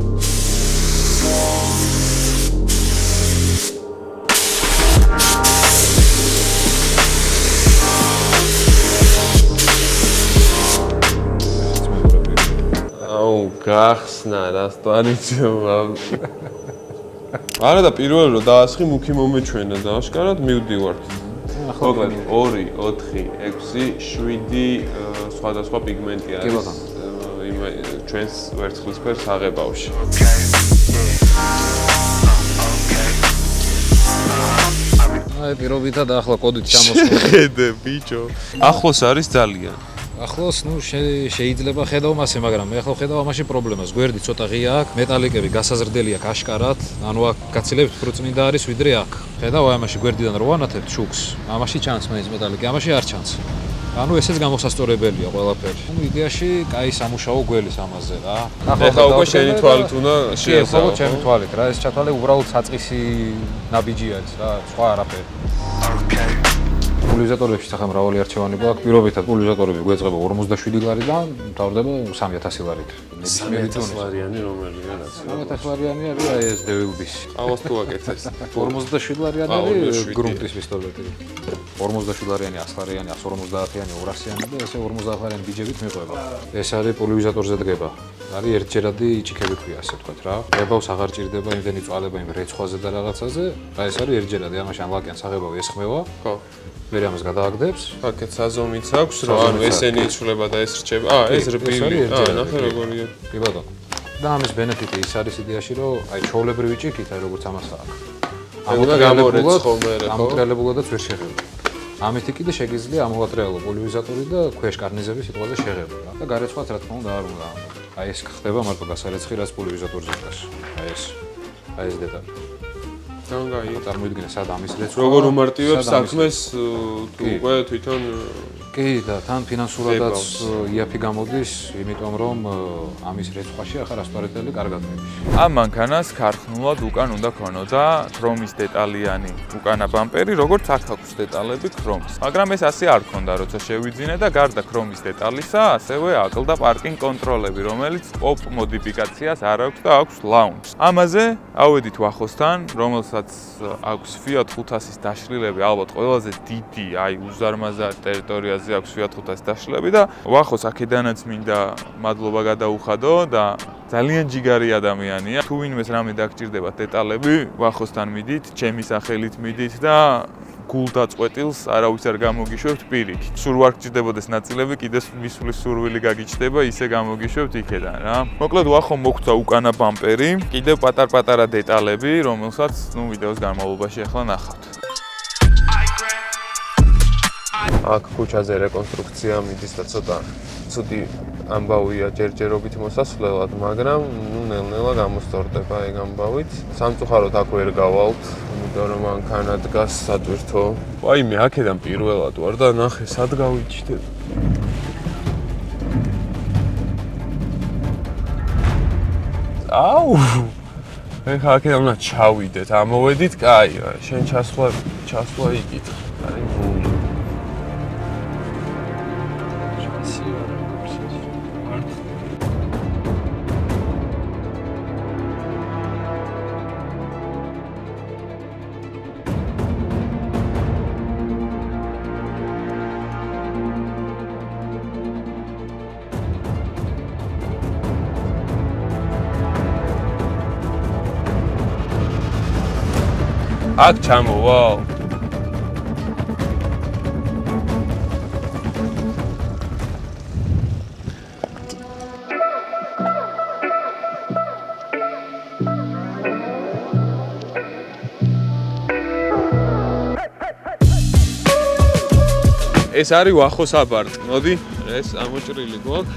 აუ, გახსნა რა სტვარიჩო. არა და პირველი რომ დაასხი მუქი მომეჩვენა და აშკარად მივდივართ. მოკლედ 2, 4, 6, 7 სხვადასხვა პიგმენტი არის ჩვენს ვერცხლისფერ საღებავში. აი პირობითად ახლა კოდით ჩამოსული. ხედე ბიჭო. ახლოს არის ძალიან. ახლოს ნუ შეიძლება ხედავ მასე, მაგრამ მე ახლა ხედავ ამაში პრობლემას. გვერდი ცოტა ღია აქვს, მეტალიკები გასაზრდელი აქვს აშკარად. ანუ აქ გაცილებით უფრო წმინდა არის ვიდრე აქ. ხედავ აი ამაში გვერდიდან რო ვანათებ ჩუქს. ამაში ჩანს მაინც მეტალიკი, ამაში არ ჩანს. ანუ ესეც გამოსასწორებელია ყველაფერი. ანუ იდეაში კაი სამუშაო გველის ამაზე რა. ახლა უკვე შენი თვალით უნდა შეესწავლო. ხო, ჩემი თვალით რა, ეს ჩათვალე უბრალოდ საწყისი ნაბიჯი არის რა, სხვა არაფერი. პოლივიზატორებში სახა მრავალი არჩევანი გვაქვს. პირობითად პოლივიზატორები გვეწყება 47 ლარიდან მთავრდება 3000 ლარით. 3000 ლარიანი რომელია რაც. 3000 ლარიანი არის აი ეს დევილბის. აუს თუ აკეთეს. 47 ლარიანი არის გრუნტის პისტოლეტი. 47 ლარიანი, 100 ლარიანი, 150-იანი, 200-იანი და ესე 50 ლარიანი ბიჯებით მიყვება. ეს არის პოლივიზატორზე დგება. არის ერთჯერადი ჭიქები ქვია, ასე ვთქვათ რა. ღებავს აღარ ჭირდება იმდენი წვალება იმ რეცხვაზე და რაღაცაზე. და ეს არის ერთჯერადი, ამაში ან ლაკიან საღებავი ესხმევა. ხო. მე ამას გადააგდებს. აქეთ საზომიც აქვს, რომ ანუ ესენი იცვლება და ეს რჩება. ეს რბილი. ნახე როგორია. კი ბატონო. და ამის ბენეფიტი ის არის იდეაში, რომ აი ჩოვლებრივი ჭიქით, აი როგორც ამას აქვს. ამოტრიალებულადაც ვერ შეღება. ამით კიდე შეგიძლია ამოვატრიალო პოლივიზატორი და ქვეშ კარნიზების სიტყვაზე შეღება რა. და გარეცხვაც რა თქმა უნდა არ უნდა. აი ეს ხდება მარტო გასარეცხი რაც პოლივიზატორზე დგას. აი ეს დეტალი. თანგაი წარმოიდგინე სად ამის რეცხვა. როგორ უმარტივებს საქმეს თუ უკვე თვითონ კი და თან ფინანსურადაც იაფი გამოდის, იმიტომ რომ ამის რეცხვაში ახლა ასპარეზელი კარგად მეფის. ამ მანქანას ქარხნულად უკან უნდა ქონოდა ქრომის დეტალიანი უკანა ბამპერი, როგორც აქ აქვს დეტალები ქრომის. მაგრამ ეს ასე არ ქონდა, როცა შევიძინე და გარდა ქრომის დეტალისა, ასევე აკლდა პარკინგ კონტროლები, რომელიც პოპ მოდიფიკაციას არ აქვს და აქვს ლაუნჯს. ამაზე ავედით ვახოსთან, რომელსაც აქვს Fiat 500-ის დაშლილები, ალბათ ყველაზე დიდი, აი უზარმაზარ ტერიტორიაზე აქვს Fiat 500-ის დაშლილები და ვახოს აქედანაც მინდა მადლობა გადაუხადო და ძალიან ჯიგარი ადამიანია. თუ ვინმეს რამე დაგჭირდება დეტალები, ვახოსთან მიდით, ჩემი სახელით მიდით და გულდაწყვეტილს არავის არ გამოგიშვებთ პირიქით. სულ არ გჭირდებოდეს ნაწილები, კიდე მისulis სურვილი გაგიჩნდება, ისე გამოგიშვებთ იქედან რა. მოკლედ ვახომ მოგცა უკანა ბამპერი, კიდევ პატარ-პატარა დეტალები, რომელსაც ვიდეოს განმავლობაში ახლა ნახავთ. აქ ქუჩაზე რეკონსტრუქცია მიდის და ცოტა ცუდი ამბავია ჯერჯერობით მოსასვლელად, მაგრამ ნუ ნელ-ნელა გამოსწორდება ეგ ამბავით. სამწუხაროდ აქ ვერ გავალთ, იმიტომ რომ მანქანა დგას სატვირთო. აი მე აქედან პირველად ვარ და ნახე სად გავიჩნდები. აუ! ეხლა აქედან უნდა ჩავიდეთ, ამოვედით, კაი, შენ ჩასვლა იკითხე. აი აქ ჩამოვალ. ეს არის ვახოს აბარტი. მოდი, ეს ამოჭრილი გვაქვს.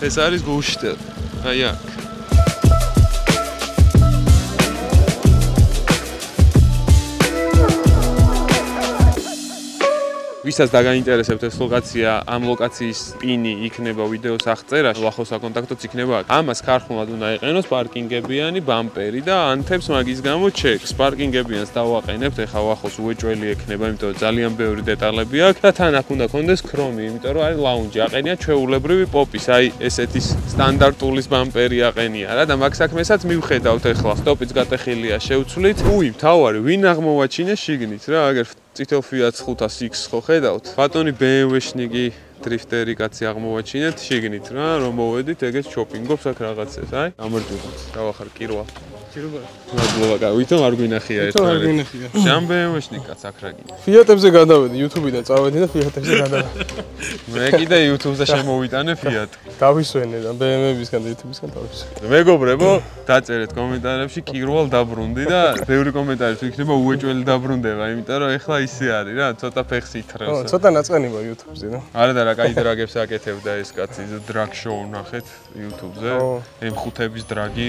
ეს არის გუშტელი. აი აქ. ვისაც დაგაინტერესებთ ეს ლოკაცია, ამ ლოკაციის პინი იქნება ვიდეოს აღწერაში, ვახოს საკონტაქტოც იქნება აქ. ამას ქარხნულად უნდა იყენოს პარკინგებიანი ბამპერი და ანთებს მაგის გამო ჩეკს. პარკინგებიანს დავაყენებთ, ეხლა ვახოს უეჭველი ექნება, იმიტომ რომ ძალიან ბევრი დეტალები აქვს და თან აქ უნდა კონდეს ქრომი, იმიტომ რომ არის ლაუნჯი, აყენია ჩვეულებრივი პოპის, აი ესეთის სტანდარტულის ბამპერი აყენია რა და მაგ საქმესაც მივხედავთ ეხლა. სტოპიც გატეხილია, შევცვლით. უი, მთავარი, ვინ აღმოვაჩინეს შიგნით რა, აგერ წითელ Fiat 500X ხო ხედავთ? ბატონი BMW-შნიგი დრიფტერი კაცი აღმოვაჩინეთ შიგნით რა, რომ მოვედით, ეგეც შოპინგობს აქ რაღაცებს, აი. გამარჯვებათ. დავახარ კირვა. მადლობა, ვითომ არ გვინახია ერთმანეთს. შამ BMW-შნიკ კაც აქ რა გინდა. Fiat-ებზე გადავედი, YouTube-დან წავედი და Fiat-ებზე გადავედი. მე კიდე YouTube-ზე შემოვიტანე Fiat. დავისვენე და BMW-ისგან და YouTube-ისგან დავისვენე. მეგობრებო, დაწერეთ კომენტარებში კირვალ დაბრუნდი და ბევრი კომენტარი თუ იქნება უეჭველი დაბრუნდება, იმიტომ რომ ეხლა ისე არის რა, ცოტა ფეხს ითხრევს. ხო, ცოტა ნაწყენია YouTube-ზე რა. არა და რა კაი დრაგებს აკეთებდა ეს კაცი, დრაგ შოუ ნახეთ YouTube-ზე. M5-ების დრაგი.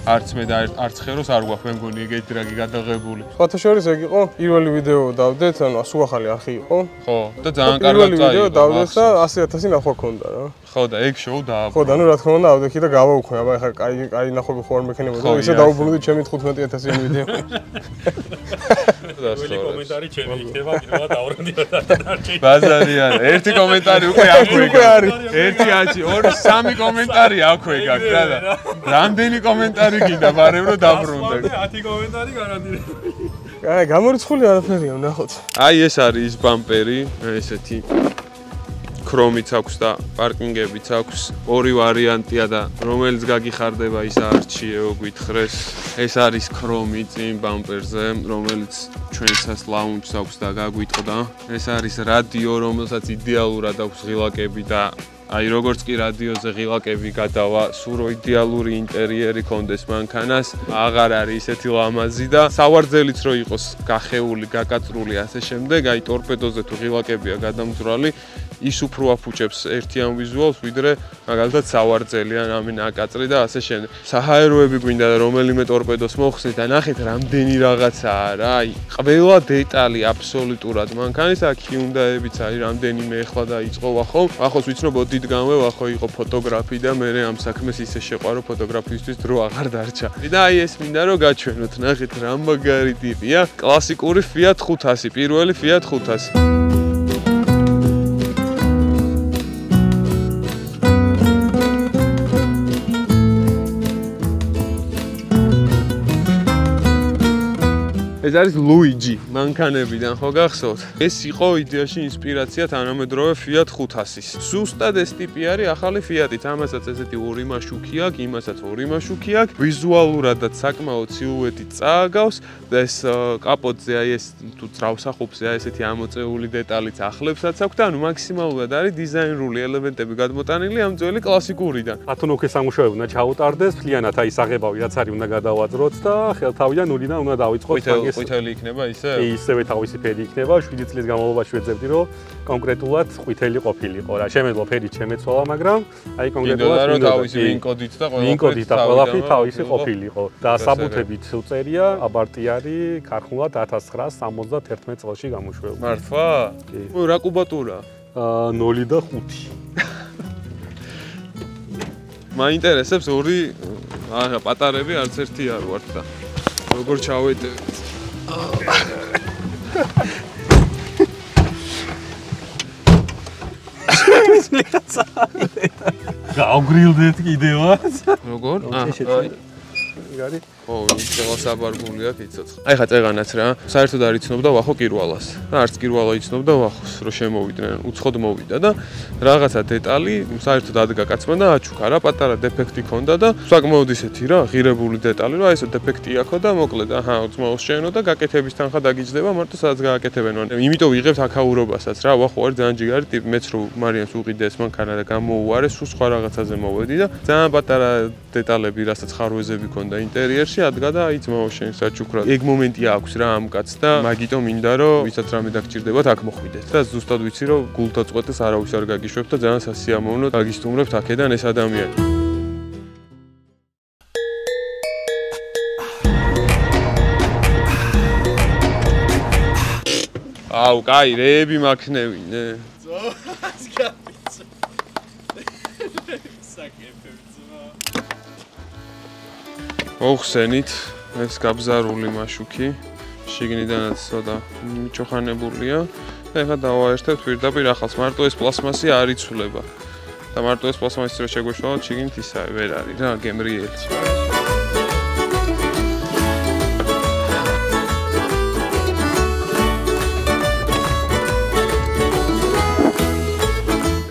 არც მე და არც ხელოს არ გვაქვს, მე მგონი ეგეთი დრაგი გადაღებული. სხვათა შორის ეგ იყო პირველი ვიდეო დავდეთ, ანუ სუახალი არხი იყო. ხო, და ძალიან კარგად წაიღო. პირველი ვიდეო დავდეთ და 100,000 ნახვა ქონდა რა. ხო და ეგ შოუ დააბრუნდა. ხო და ნუ რა თქმა უნდა ავდექი და გავაუქმე, აბა ეხლა კაი ნახვები ხო არ მექნებოდა, ისე დაუბრუნდი ჩემი 15,000 ვიდეო. ყველი კომენტარი ჩემი იქნება, პირველად დავრუნდიო და დარჩენილი. ბაზარი არა, ერთი კომენტარი უკვე აქვე არის. ერთი აჩი, ორი, სამი კომენტარი აქვე გაქვს რა და რამდენი კომენტარი გინდა ბარემ რომ დაბრუნდე. 10 კომენტარი გარანტირებული. აი, გამორიცხული არაფერია, ნახოთ. აი ეს არის ის ბამპერი, ესეთი ქრომიც აქვს და პარკინგებიც აქვს. ორი ვარიანტია და რომელიც გაგიხარდება ის არჩიეო გითხრეს. ეს არის ქრომი წინ ბამპერზე, რომელიც ჩვენსაც ლაუნჯს აქვს და გაგვიტყდა. ეს არის რადიო, რომელსაც იდეალურად აქვს ღილაკები და აი როგორც კი რადიოზე ღილაკები გადავა, სურო იდეალური ინტერიერი კონდეს მანქანას, აღარ არის ისეთი ლამაზი და სავარძელიც რო იყოს გახეული, გაკაწრული ასე შემდეგ, აი ტორპედოზე თუ ღილაკებია გადამძვრალი, ის უფრო აფუჭებს ერთიან ვიზუალს, ვიდრე მაგალითად სავარძელი ან ამი ნაკაწრი და ასე შემდეგ. საჰაეროები გვინდა და რომელიმე ტორპედოს მოხსნით და ნახეთ რამდენი რაღაცაა რა, აი ყველა დეტალი აბსოლუტურად მანქანის, აქ ჰიუნდაებიც არის რამდენიმე ეხლა დაიწყო ვახო. ვახოს ვიცნობ დიდგანვე ვახო იყო ფოტოგრაფი და მე ამ საქმეს ისე შეყვარო ფოტოგრაფიისთვის დრო აღარ დარჩა. და აი ეს მინდა რომ გაჩვენოთ, ნახეთ რა მაგარი ტიპია, კლასიკური Fiat 500, პირველი Fiat 500. ეს არის Luigi მანქანებიდან ხო გახსოვთ? ეს იყო იდეაში ინსპირაცია თანამედროვე Fiat 500-ის. სუსტად ეს ტიპი არის ახალი Fiat-ით. ამასაც ესეთი ორი მაშუქი აქვს, იმასაც ორი მაშუქი აქვს. ვიზუალურადაც საკმაოდ სილუეტი წააგავს და ეს კაპოტზე აი ეს თუ ძრავსახობზე აი ესეთი ამოწეული დეტალიც ახლებსაც აქვს და ანუ მაქსიმალურად არის დიზაინერული ელემენტები გადმოტანილი ამ ძველი კლასიკურიდან. ათუნოქეს სამუშაოები უნდა ჩაუტარდეს, ფლიანად აი საღებავი რაც არის უნდა გადავაძროთ და ხელთავიდან ნულიდან უნდა დავიწყოთ მაგის ყვითელი იქნება ისე? ისევე თავისი ფერი იქნება, 7 წლის განმავლობაში ვეძებდი, რომ კონკრეტულად ყვითელი ყოფილიყო რა. შემეძლო ფერი შემეცვალა, მაგრამ აი კონკრეტულად რომ თავისი ვინკოდით და ყველაფერი თავისი ყოფილიყო. და საბუთებით უწერია, აბარტი არის ქარხნულად 1971 წელს გამოშვებული. მართლა? კი. რა კუბატურა? 0 და 5. მაინტერესებს ორი პატარები არც ერთი არ ვართ და როგორ ჩავედევით? გავგრილდეთ კიდევაც. როგორ? აი. გარი? ხო, ხელსაბარგული აქვს იცოცხლე. აი ხა წეღანაც რა, საერთოდ არ იცნობდა ვახო კირვალას. და არც კირვალა იცნობდა ვახოს, რომ შემოვიდნენ, უცხოდ მოვიდა და რაღაცა დეტალი საერთოდ ადგა კაცმა და აჩუქა რა, პატარა დეფექტი ქონდა და საკმაოდ ისეთი რა, ღირებული დეტალი, რა ესო დეფექტი აქვს და მოკლედ, აჰა, უძმაოს შეენო და გაკეთების თანხა დაგიჯდება, მარტო სადაც გააკეთებენ. იმიტომ ვიღებთ აქაურობასაც რა, ვახო არის ძალიან ჯიგარი ტიპი, მეც რო მარიანს უყიდე ეს მანქანა და გამოუარე, სულ სხვა რაღაცაზე მოვედი და ძალიან პატარა დეტალები, რასაც ხარვეზები ქონდა ინტერიერში მანქანაში ადგა და აი ძმაო შენ საჩუქრად. ეგ მომენტი აქვს რა ამ კაცს და მაგიტომ მინდა რომ ვისაც რამე დაგჭირდებათ აქ მოხვიდეთ. და ზუსტად ვიცი რომ გულთა წყვეტას არავის არ გაგიშვებ და ძალიან სასიამოვნოდ გაგისტუმრებთ აქედან ეს ადამიანი. აუ, კაი, რეები მაქნევინე. მოხსენით ეს გაბზარული მაშუქი შიგნიდანაც ცოტა მიჩოხანებულია და ეხლა დავაერთებთ პირდაპირ ახალს. მარტო ეს პლასმასი არ იცვლება და მარტო ეს პლასმასი რო შეგვეშვალოთ შიგნით ისაა ვერ არის რა გემრიელი.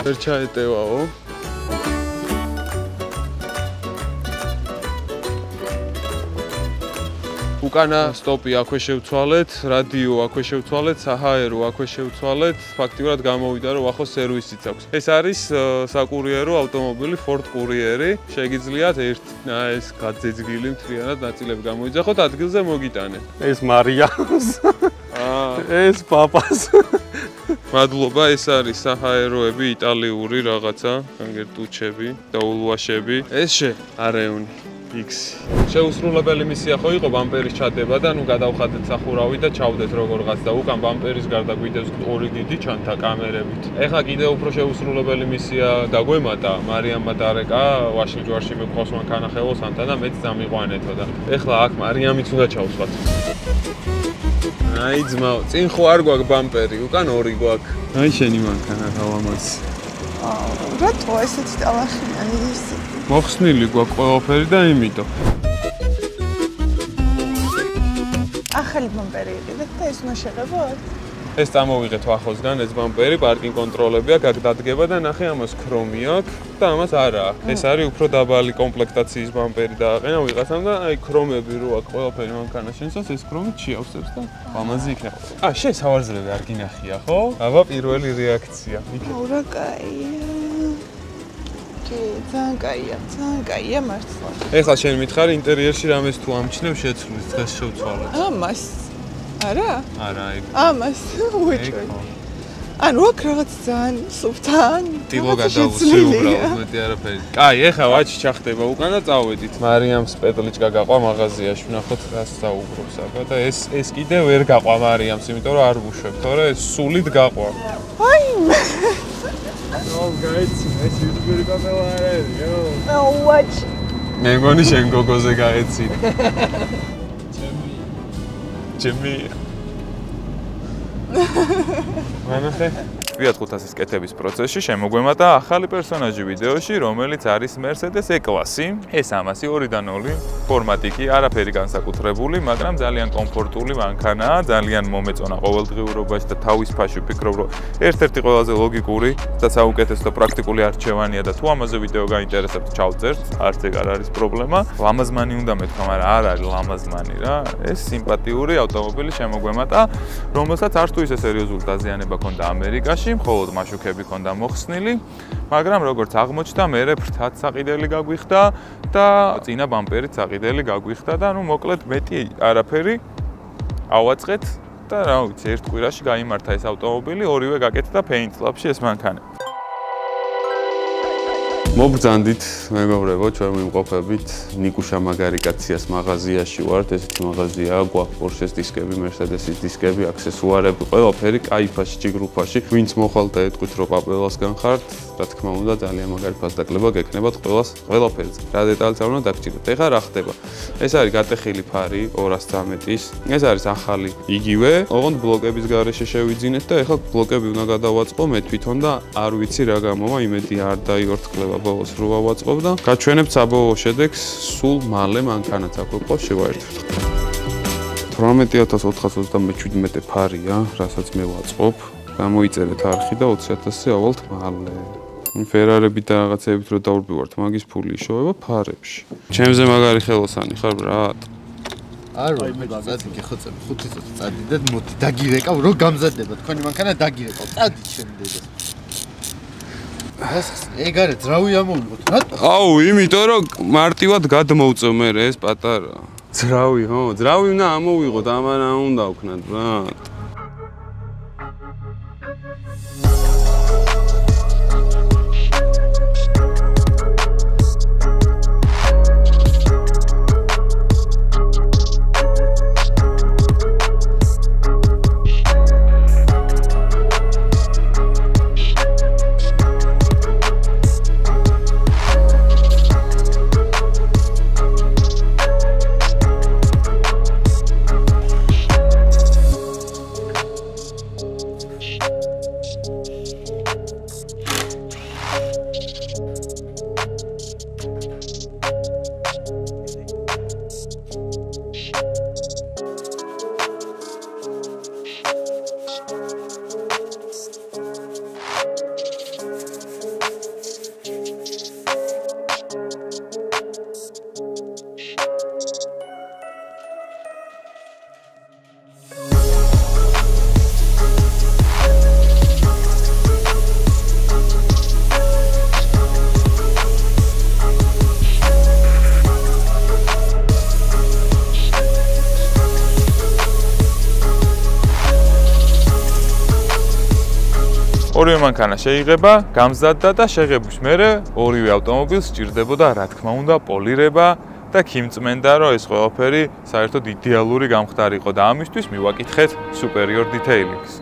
ვერ ჩაეტევაო უკანა სტოპი აქვე შევცვალეთ, რადიო აქვე შევცვალეთ, საჰაერო აქვე შევცვალეთ. ფაქტიურად გამოვიდა რომ ახო სერვისიც აქვს. ეს არის საკურიერო ავტომობილი Ford Courier-ი. შეგიძლიათ ეს გაძეძგილი მთლიანად ნაწილები გამოიძახოთ, ადგილზე მოგიტანეთ. ეს მარიამს. ეს პაპას. მადლობა, ეს არის საჰაეროები, იტალიური რაღაცა, განგერტუჩები და ულვაშები. ეს არეუნი X. შეუსრულებელი მისია ხო იყო ბამპერის ჩადება და ნუ გადავხადეთ სახურავი და ჩავდეთ როგორღაც და უკან ბამპერის გარდა გვიდევს ორი დიდი ჩანთა კამერებით. ეხლა კიდევ უფრო შეუსრულებელი მისია დაგვემატა, მარიამმა დარეკა, ვაშლ ჯვარში მეკყავს მანქანა ხელოსანთა და მეც დამიყვანეთო და ეხლა აქ მარიამიც უნდა ჩავსვათ. აი ძმაო, წინ ხო არ გვაქვს ბამპერი, უკან ორი გვაქვს. აი შენი მანქანა თავამაზი. რატო ესეთი ტალახიანი ის? მოხსნილი გვაქვს ყველაფერი და იმითო. ახალი ბამპერი იყიდეთ და ეს უნდა შეღებოთ? ეს წამოვიღეთ ახოსგან ეს ბამპერი, პარკინგ კონტროლები აქვს, აქ დადგება და ნახე ამას ქრომი აქვს და ამას არა. ეს არის უფრო დაბალი კომპლექტაციის ბამპერი დააყენა ვიღაცამ და აი ქრომები რო აქვს ყველაფერი მანქანაში შენსას ეს ქრომი შეავსებს და ამაზე იქნება. შენ სავარძლები არ გინახია ხო? აბა პირველი რეაქცია. რა კაია. ძალიან კაია მართლა. ეხლა შენ მითხარი ინტერიერში რამეს თუ ამჩნევ შეცვლის დღეს შევცვალოთ. ამას არა? არა, ეგ. ამას უეჭვი. ანუ აქ რაღაც ძალიან სუფთან. ტილო გადავუსვი უბრალოდ მეტი არაფერი. კაი, ეხლა ვაჭი ჩახდება უკან და წავედით. მარიამს პეტლიჩკა გაყვა მაღაზიაში, ვნახოთ რას საუბრობს აბა და ეს კიდე ვერ გაყვა მარიამს, იმიტომ რომ არ ვუშვებ, თორე სულით გაყვა. აი No, guys, ეს YouTube-ი კანალა არაა. No, watch. მე მგონი შენ გოგოზე გაეცინე. ჩემი. მანახე. Fiat 500-ის კეთების პროცესში შემოგვემატა ახალი პერსონაჟი ვიდეოში, რომელიც არის Mercedes E-კლასი. ეს 200 ფორმატი კი არაფერი განსაკუთრებული, მაგრამ ძალიან კომფორტული მანქანაა, ძალიან მომეწონა ყოველდღიურობაში და თავის ფაში ვფიქრობ, რომ ერთ-ერთი ყველაზე ლოგიკური და საუკეთესო და პრაქტიკული არჩევანია და თუ ამაზე ვიდეო გაინტერესებთ, ჩავწერთ, არც ეგ არ არის პრობლემა. ლამაზმანი უნდა მეთქვა, მაგრამ არ არის ლამაზმანი რა. ეს სიმპათიური ავტომობილი შემოგვემატა, რომელსაც არც თუ ისე სერიოზული დაზიანება ჰქონდა ამერიკაში. მხოლოდ მაშუქები ჰქონდა მოხსნილი, მაგრამ როგორც აღმოჩნდა, მერე ფრთაც საყიდელი გაგვიხდა და წინა ბამპერიც საყიდელი გაგვიხდა და ნუ მოკლედ მეტი არაფერი ავაწყეთ და რა ვიცი, ერთ კვირაში გაიმართა ეს ავტომობილი, ორივე გაკეთდა Paint Lab-ში ეს მანქანა. მოგბრძანდით, მეგობრებო, ჩვენ ვიმყოფებით ნიკუშა მაგარიკაციას მაღაზიაში ვართ, ესეთი მაღაზიაა, გვაქვს Porsche-ს დისკები, Mercedes-ის დისკები, აქსესუარები, ყველაფერი კაიფაში, ჭიგრუფაში. ვინც მოხვალ და ეტყვით, რომ პაპელასგან ხართ, რა თქმა უნდა, ძალიან მაგარი ფასდაკლება გექნებათ ყველაფერზე. რა დეტალიც არ უნდა დაგჭირდეთ. ეხლა რა ხდება? ეს არის გატეხილი ფარი 213-ის. ეს არის ახალი იგივე, ოღონდ ბლოკების გარეშე შევიძინეთ და ეხლა ბლოკები უნდა გადავაწყო მე თვითონ და არ ვიცი რა გამოვა, იმედი არ დაიორთკლება ბოლოს რო ავაწყობ და გაჩვენებთ საბოლოო შედეგს სულ მალე მანქანაც აქ უკვე შევაერთვით. 18427 ფარია, რასაც მე ვაწყობ. გამოიწერეთ არხი და 20000-ზე ავალთ მალე. ფერარები და რაღაცეებით რო დავრბივართ, მაგის ფული იშოვება ფარებში. ჩემზე მაგარი ხელოსანი ხარ, ბრატ? არ ვარ, მე წადი გეხოცებ 5 წუთი წადიდეთ, მოდი დაგირეკავ, რო გამზადება თქვენი მანქანა დაგირეკავ. წადით შენ დედა. ეგ არის ძრავი ამოვიღოთ, რატო? აუ, იმიტომ რომ მარტივად გადმოვწო მე ეს პატარა. ძრავი, ხო? ძრავი უნდა ამოვიღოთ, ამან არ უნდა ვქნათ, ბრატ. ორივე მანქანა შეიღება, გამზადდა და შეღების მერე ორივე ავტომობილს სჭირდებოდა, რა თქმა უნდა, პოლირება და ქიმწმენდა, რომ ეს ყველაფერი საერთოდ იდეალური გამხდარიყო და ამისთვის მივაკითხეთ Superior Detailings.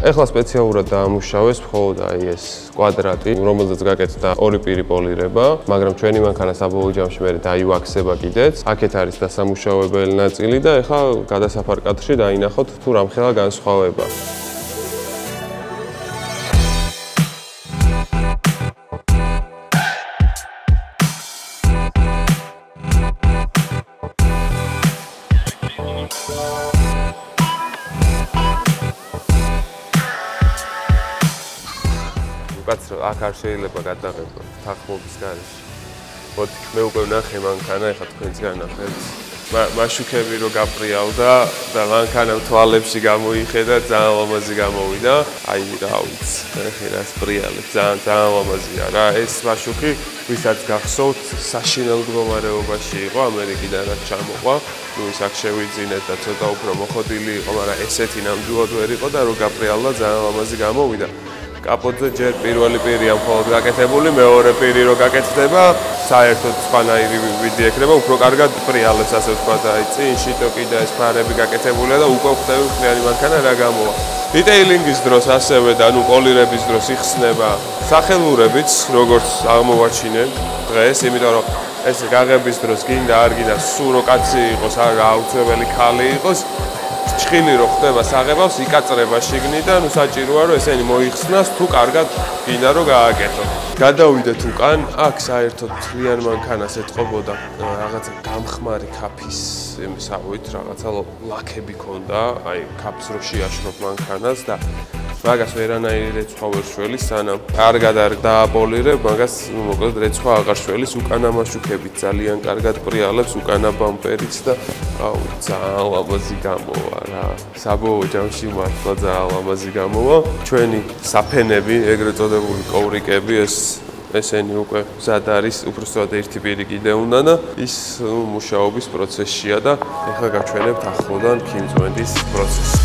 ეხლა სპეციალურად დაამუშავეს მხოლოდ აი ეს კვადრატი, რომელზეც გაკეთდა ორი პირი პოლირება, მაგრამ ჩვენი მანქანა საბოლოო ჯამში მე დაივაქსება კიდეც. აქეთ არის დასამუშავებელი ნაწილი და ეხლა გადასაფარ კადრში დაინახოთ თუ რამხელა განსხვავება. აქ არ შეიძლება გადაღება თანხმობის გარეშე. მოდი მე უკვე ვნახე მანქანა, ეხლა თქვენც განახეთ. მაშუქები რო გაპრიალდა და მანქანა თვალებში გამოიხედა, ძალიან ლამაზი გამოვიდა. აი რა ვიცი, ეხლა რას პრიალებ, ძალიან ლამაზია რა. ეს მაშუქი, ვისაც გახსოვთ, საშინელ მდგომარეობაში იყო, ამერიკიდან რაც ჩამოყვა. ნუ ის აქ შევიძინეთ და ცოტა უფრო მოხოდილი იყო, მაგრამ ესეთი ნამდვილად ვერ იყო და რო გაპრიალდა, ძალიან ლამაზი გამოვიდა. კაპოტზე ჯერ პირველი პირია მხოლოდ გაკეთებული, მეორე პირი რო გაკეთდება, საერთოდ სხვანაირი ვიდი ექნება, უფრო კარგად პრიალებს, ასე ვთქვათ, აი წინში ტოკი და ეს ფარები გაკეთებულია და უკვე ხვდები მთლიანი მანქანა რა გამოვა. დიტეილინგის დროს ასევე და ნუ პოლირების დროს იხსნება სახელურებიც, როგორც აღმოვაჩინეთ დღეს, იმიტომ რომ ეს გაღების დროს გინდა არ გინდა სულ რო კაცი იყოს, არ აუცილებელი ქალი იყოს. ჭხილი რო ხდება საღებავს იკაწრება შიგნიდან, ნუ საჭიროა რომ ესენი მოიხსნას თუ კარგად გინდა რომ გააკეთო. გადავიდეთ უკან, აქ საერთოდ თლიან მანქანას ეთყობოდა რაღაცა გამხმარი ქაფის იმისავით, რაღაცა ლაქები ქონდა, აი ქაფს რო შეაშრობ მანქანას და მაგას ვერანაირი რეცხვა ვერ შველის, სანამ კარგად არ დააპოლირებ, მაგას მოკლედ რეცხვა აღარ შველის, უკანა მაშუქებით ძალიან კარგად პრიალებს, უკანა ბამპერიც და აუ ძალიან ლამაზი გამოვა რა. საბოლოო ჯამში მართლა ძალიან ლამაზი გამოვა. ჩვენი საფენები, ეგრეთ წოდებული კოვრიკები, ესენი უკვე მზად არის, უბრალოდ ერთი პირი კიდე უნდა და ის მუშაობის პროცესშია და ეხლა გაჩვენებთ ახლოდან ქიმწვენდის პროცესს.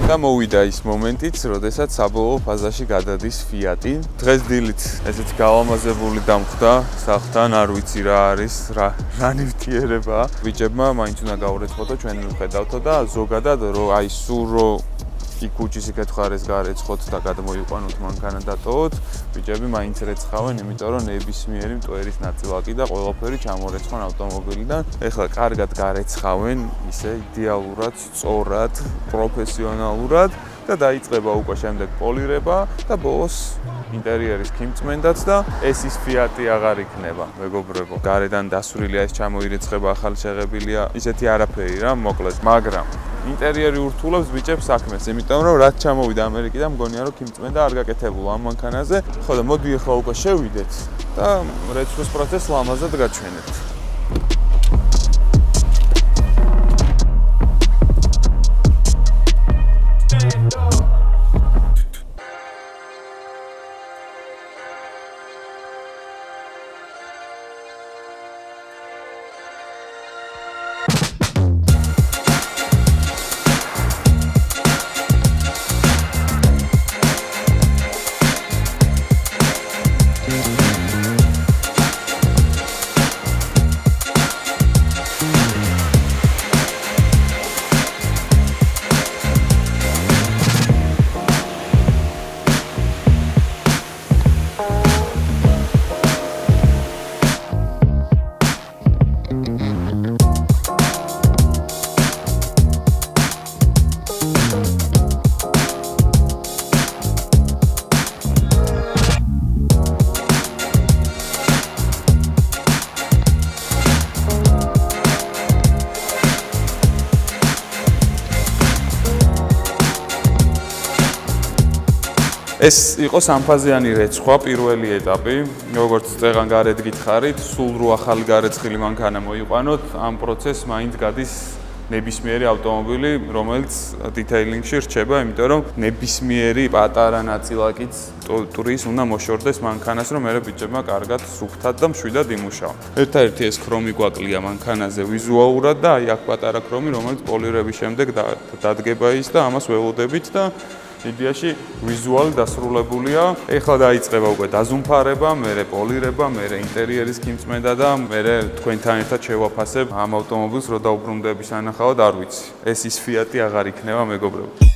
და მოვიდა ის მომენტიც, როდესაც საბოლოო ფაზაში გადადის Fiat-ი. დღეს დილით ესეთი გალამაზებული დამხვდა სახლთან, არ ვიცი რა არის, რა ნივთიერება. ბიჭებმა მაინც უნდა გაურეცხოთ და ჩვენ მივხედავთო და ზოგადად რომ აი სულ რო იქ ქუჩის იქეთ ხარეს გარეცხოთ და გადმოიყვანოთ მანქანა დატოვოთ, ბიჭები მაინც რეცხავენ, იმიტომ რომ ნებისმიერი მტვერის ნაწილაკი და ყველაფერი ჩამორეცხან ავტომობილიდან. ეხლა კარგად გარეცხავენ, ისე იდეალურად, სწორად, პროფესიონალურად და დაიწყება უკვე შემდეგ პოლირება და ბოლოს ინტერიერის ქიმწმენდაც და ეს ის Fiat-ი აღარ იქნება, მეგობრებო. გარედან დასვრილია, ეს ჩამოირეცხება, ახალი შეღებილია, ისეთი არაფერი რა, მოკლედ, მაგრამ ინტერიერი ურთულობს ბიჭებს საქმეს, იმიტომ რომ რაც ჩამოვიდა ამერიკიდან, მგონია რომ ქიმწმენდა არ გაკეთებულა ამ მანქანაზე. ხო და მოდი ახლა უკვე შევიდეთ და რეცხვის პროცესს ლამაზად გაჩვენებთ. ეს იყო სამფაზიანი რეცხვა, პირველი ეტაპი. როგორც წეგან გარეთ გითხარით, სულ რო ახალი გარეცხილი მანქანა მოიყვანოთ, ამ პროცესს მაინც გადის ნებისმიერი ავტომობილი, რომელიც დიტეილინგში რჩება, იმიტომ რომ ნებისმიერი პატარა ნაწილაკიც ტურის უნდა მოშორდეს მანქანას, რომ მერე ბიჭებმა კარგად სუფთად და მშვიდად იმუშავა. ერთადერთი ეს ქრომი გვაკლია მანქანაზე ვიზუალურად და აი აქ პატარა ქრომი, რომელიც პოლირების შემდეგ დადგება ის და ამას ველოდებით და იდეაში ვიზუალი დასრულებულია. ეხლა დაიწყება უკვე დაზუმფარება, მერე პოლირება, მერე ინტერიერის ქიმწმენდა და მერე თქვენთან ერთად შევაფასებ ამ ავტომობილს, რო დაუბრუნდების ანახავად არ ვიცი. ეს ის Fiat-ი აღარ იქნება, მეგობრებო.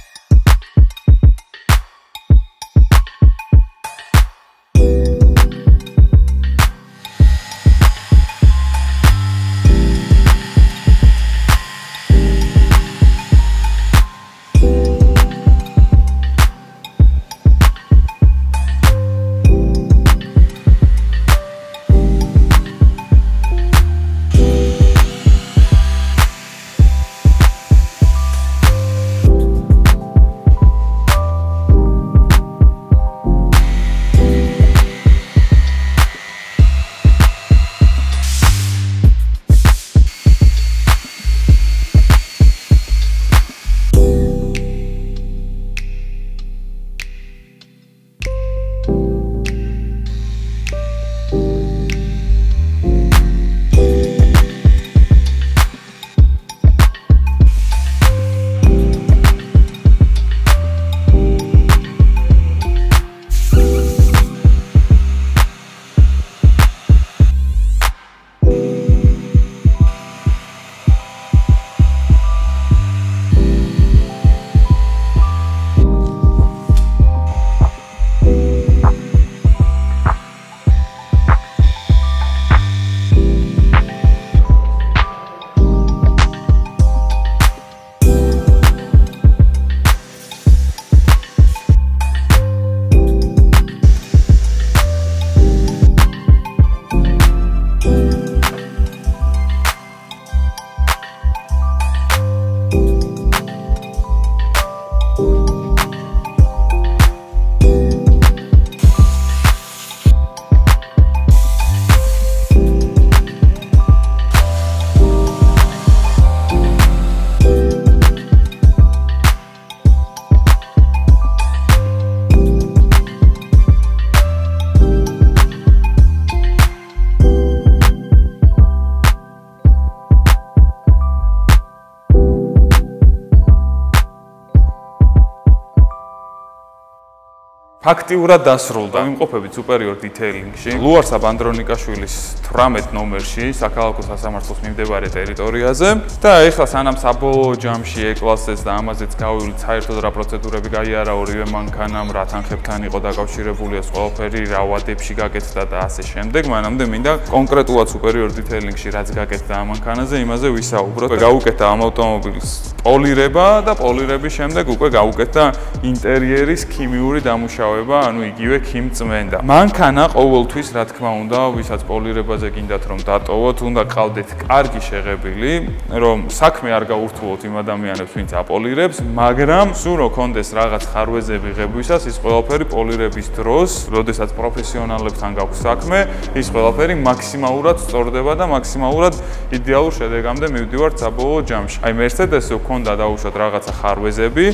ფაქტიურად დასრულდა. ვიმყოფებით Superior Detailing-ში. ლუარსაბ ანდრონიკაშვილის 18 ნომერში, საქალაქო სასამართლოს მიმდებარე ტერიტორიაზე. და ეხლა სანამ საბოლოო ჯამში ეკლასეს და ამაზეც გავივლით, საერთოდ რა პროცედურები გაიარა ორივე მანქანამ, რა თანხებთან იყო დაკავშირებული ეს ყველაფერი, რა ვადებში გაკეთდა და ასე შემდეგ. მანამდე მინდა კონკრეტულად Superior Detailing-ში რაც გაკეთდა ამ მანქანაზე, იმაზე ვისაუბროთ. გაუკეთა ამ ავტომობილის პოლირება და პოლირების შემდეგ უკვე გაუკეთა ინტერიერის ქიმიური დამუშავება, ანუ იგივე ქიმწმენდა. მანქანა ყოველთვის, რა თქმა უნდა, ვისაც პოლირებაზე გინდათ რომ დატოვოთ, უნდა ყავდეთ კარგი შეღებილი, რომ საქმე არ გაურთულოთ იმ ადამიანებს, ვინც აპოლირებს, მაგრამ სულ რო კონდეს რაღაც ხარვეზები ღებვისას, ის ყველაფერი პოლირების დროს, როდესაც პროფესიონალებთან გაქვს საქმე, ის ყველაფერი მაქსიმალურად სწორდება და მაქსიმალურად იდეალურ შედეგამდე მივდივართ საბოლოო ჯამში. აი Mercedes-ზე ჰქონდა დაუშვათ რაღაცა ხარვეზები,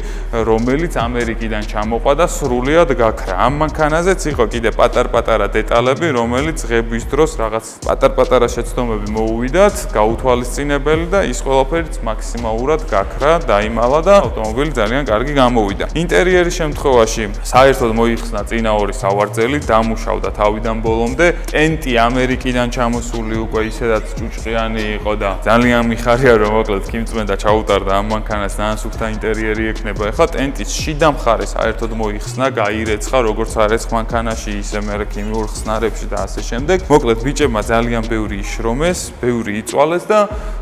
რომელიც ამერიკიდან ჩამოყვა და სრულიად გაქრა. ამ მანქანაზეც იყო კიდე პატარ-პატარა დეტალები, რომელიც ღების დროს რაღაც პატარ-პატარა შეცდომები მოუვიდათ, გაუთვალისწინებელი და ის ყველაფერიც მაქსიმალურად გაქრა, დაიმალა და ავტომობილი ძალიან კარგი გამოვიდა. ინტერიერის შემთხვევაში საერთოდ მოიხსნა წინა ორი სავარძელი, დამუშავდა თავიდან ბოლომდე. ტენტი ამერიკიდან ჩამოსული უკვე ისედაც ჭუჭყიანი იყო და ძალიან მიხარია რომ მოკლედ ქიმწმენდა ჩაუტარდა ამ მანქანას ნაანსუფთა ინტერიერი ექნება. ეხლა ტენტის შიდა მხარე საერთოდ მოიხსნა, გაირეცხა როგორც არის მანქანაში, ისე მე ქიმიურ ხსნარებში და ასე შემდეგ. მოკლედ ბიჭებმა ძალიან ბევრი იშრომეს, ბევრი იწვალეს და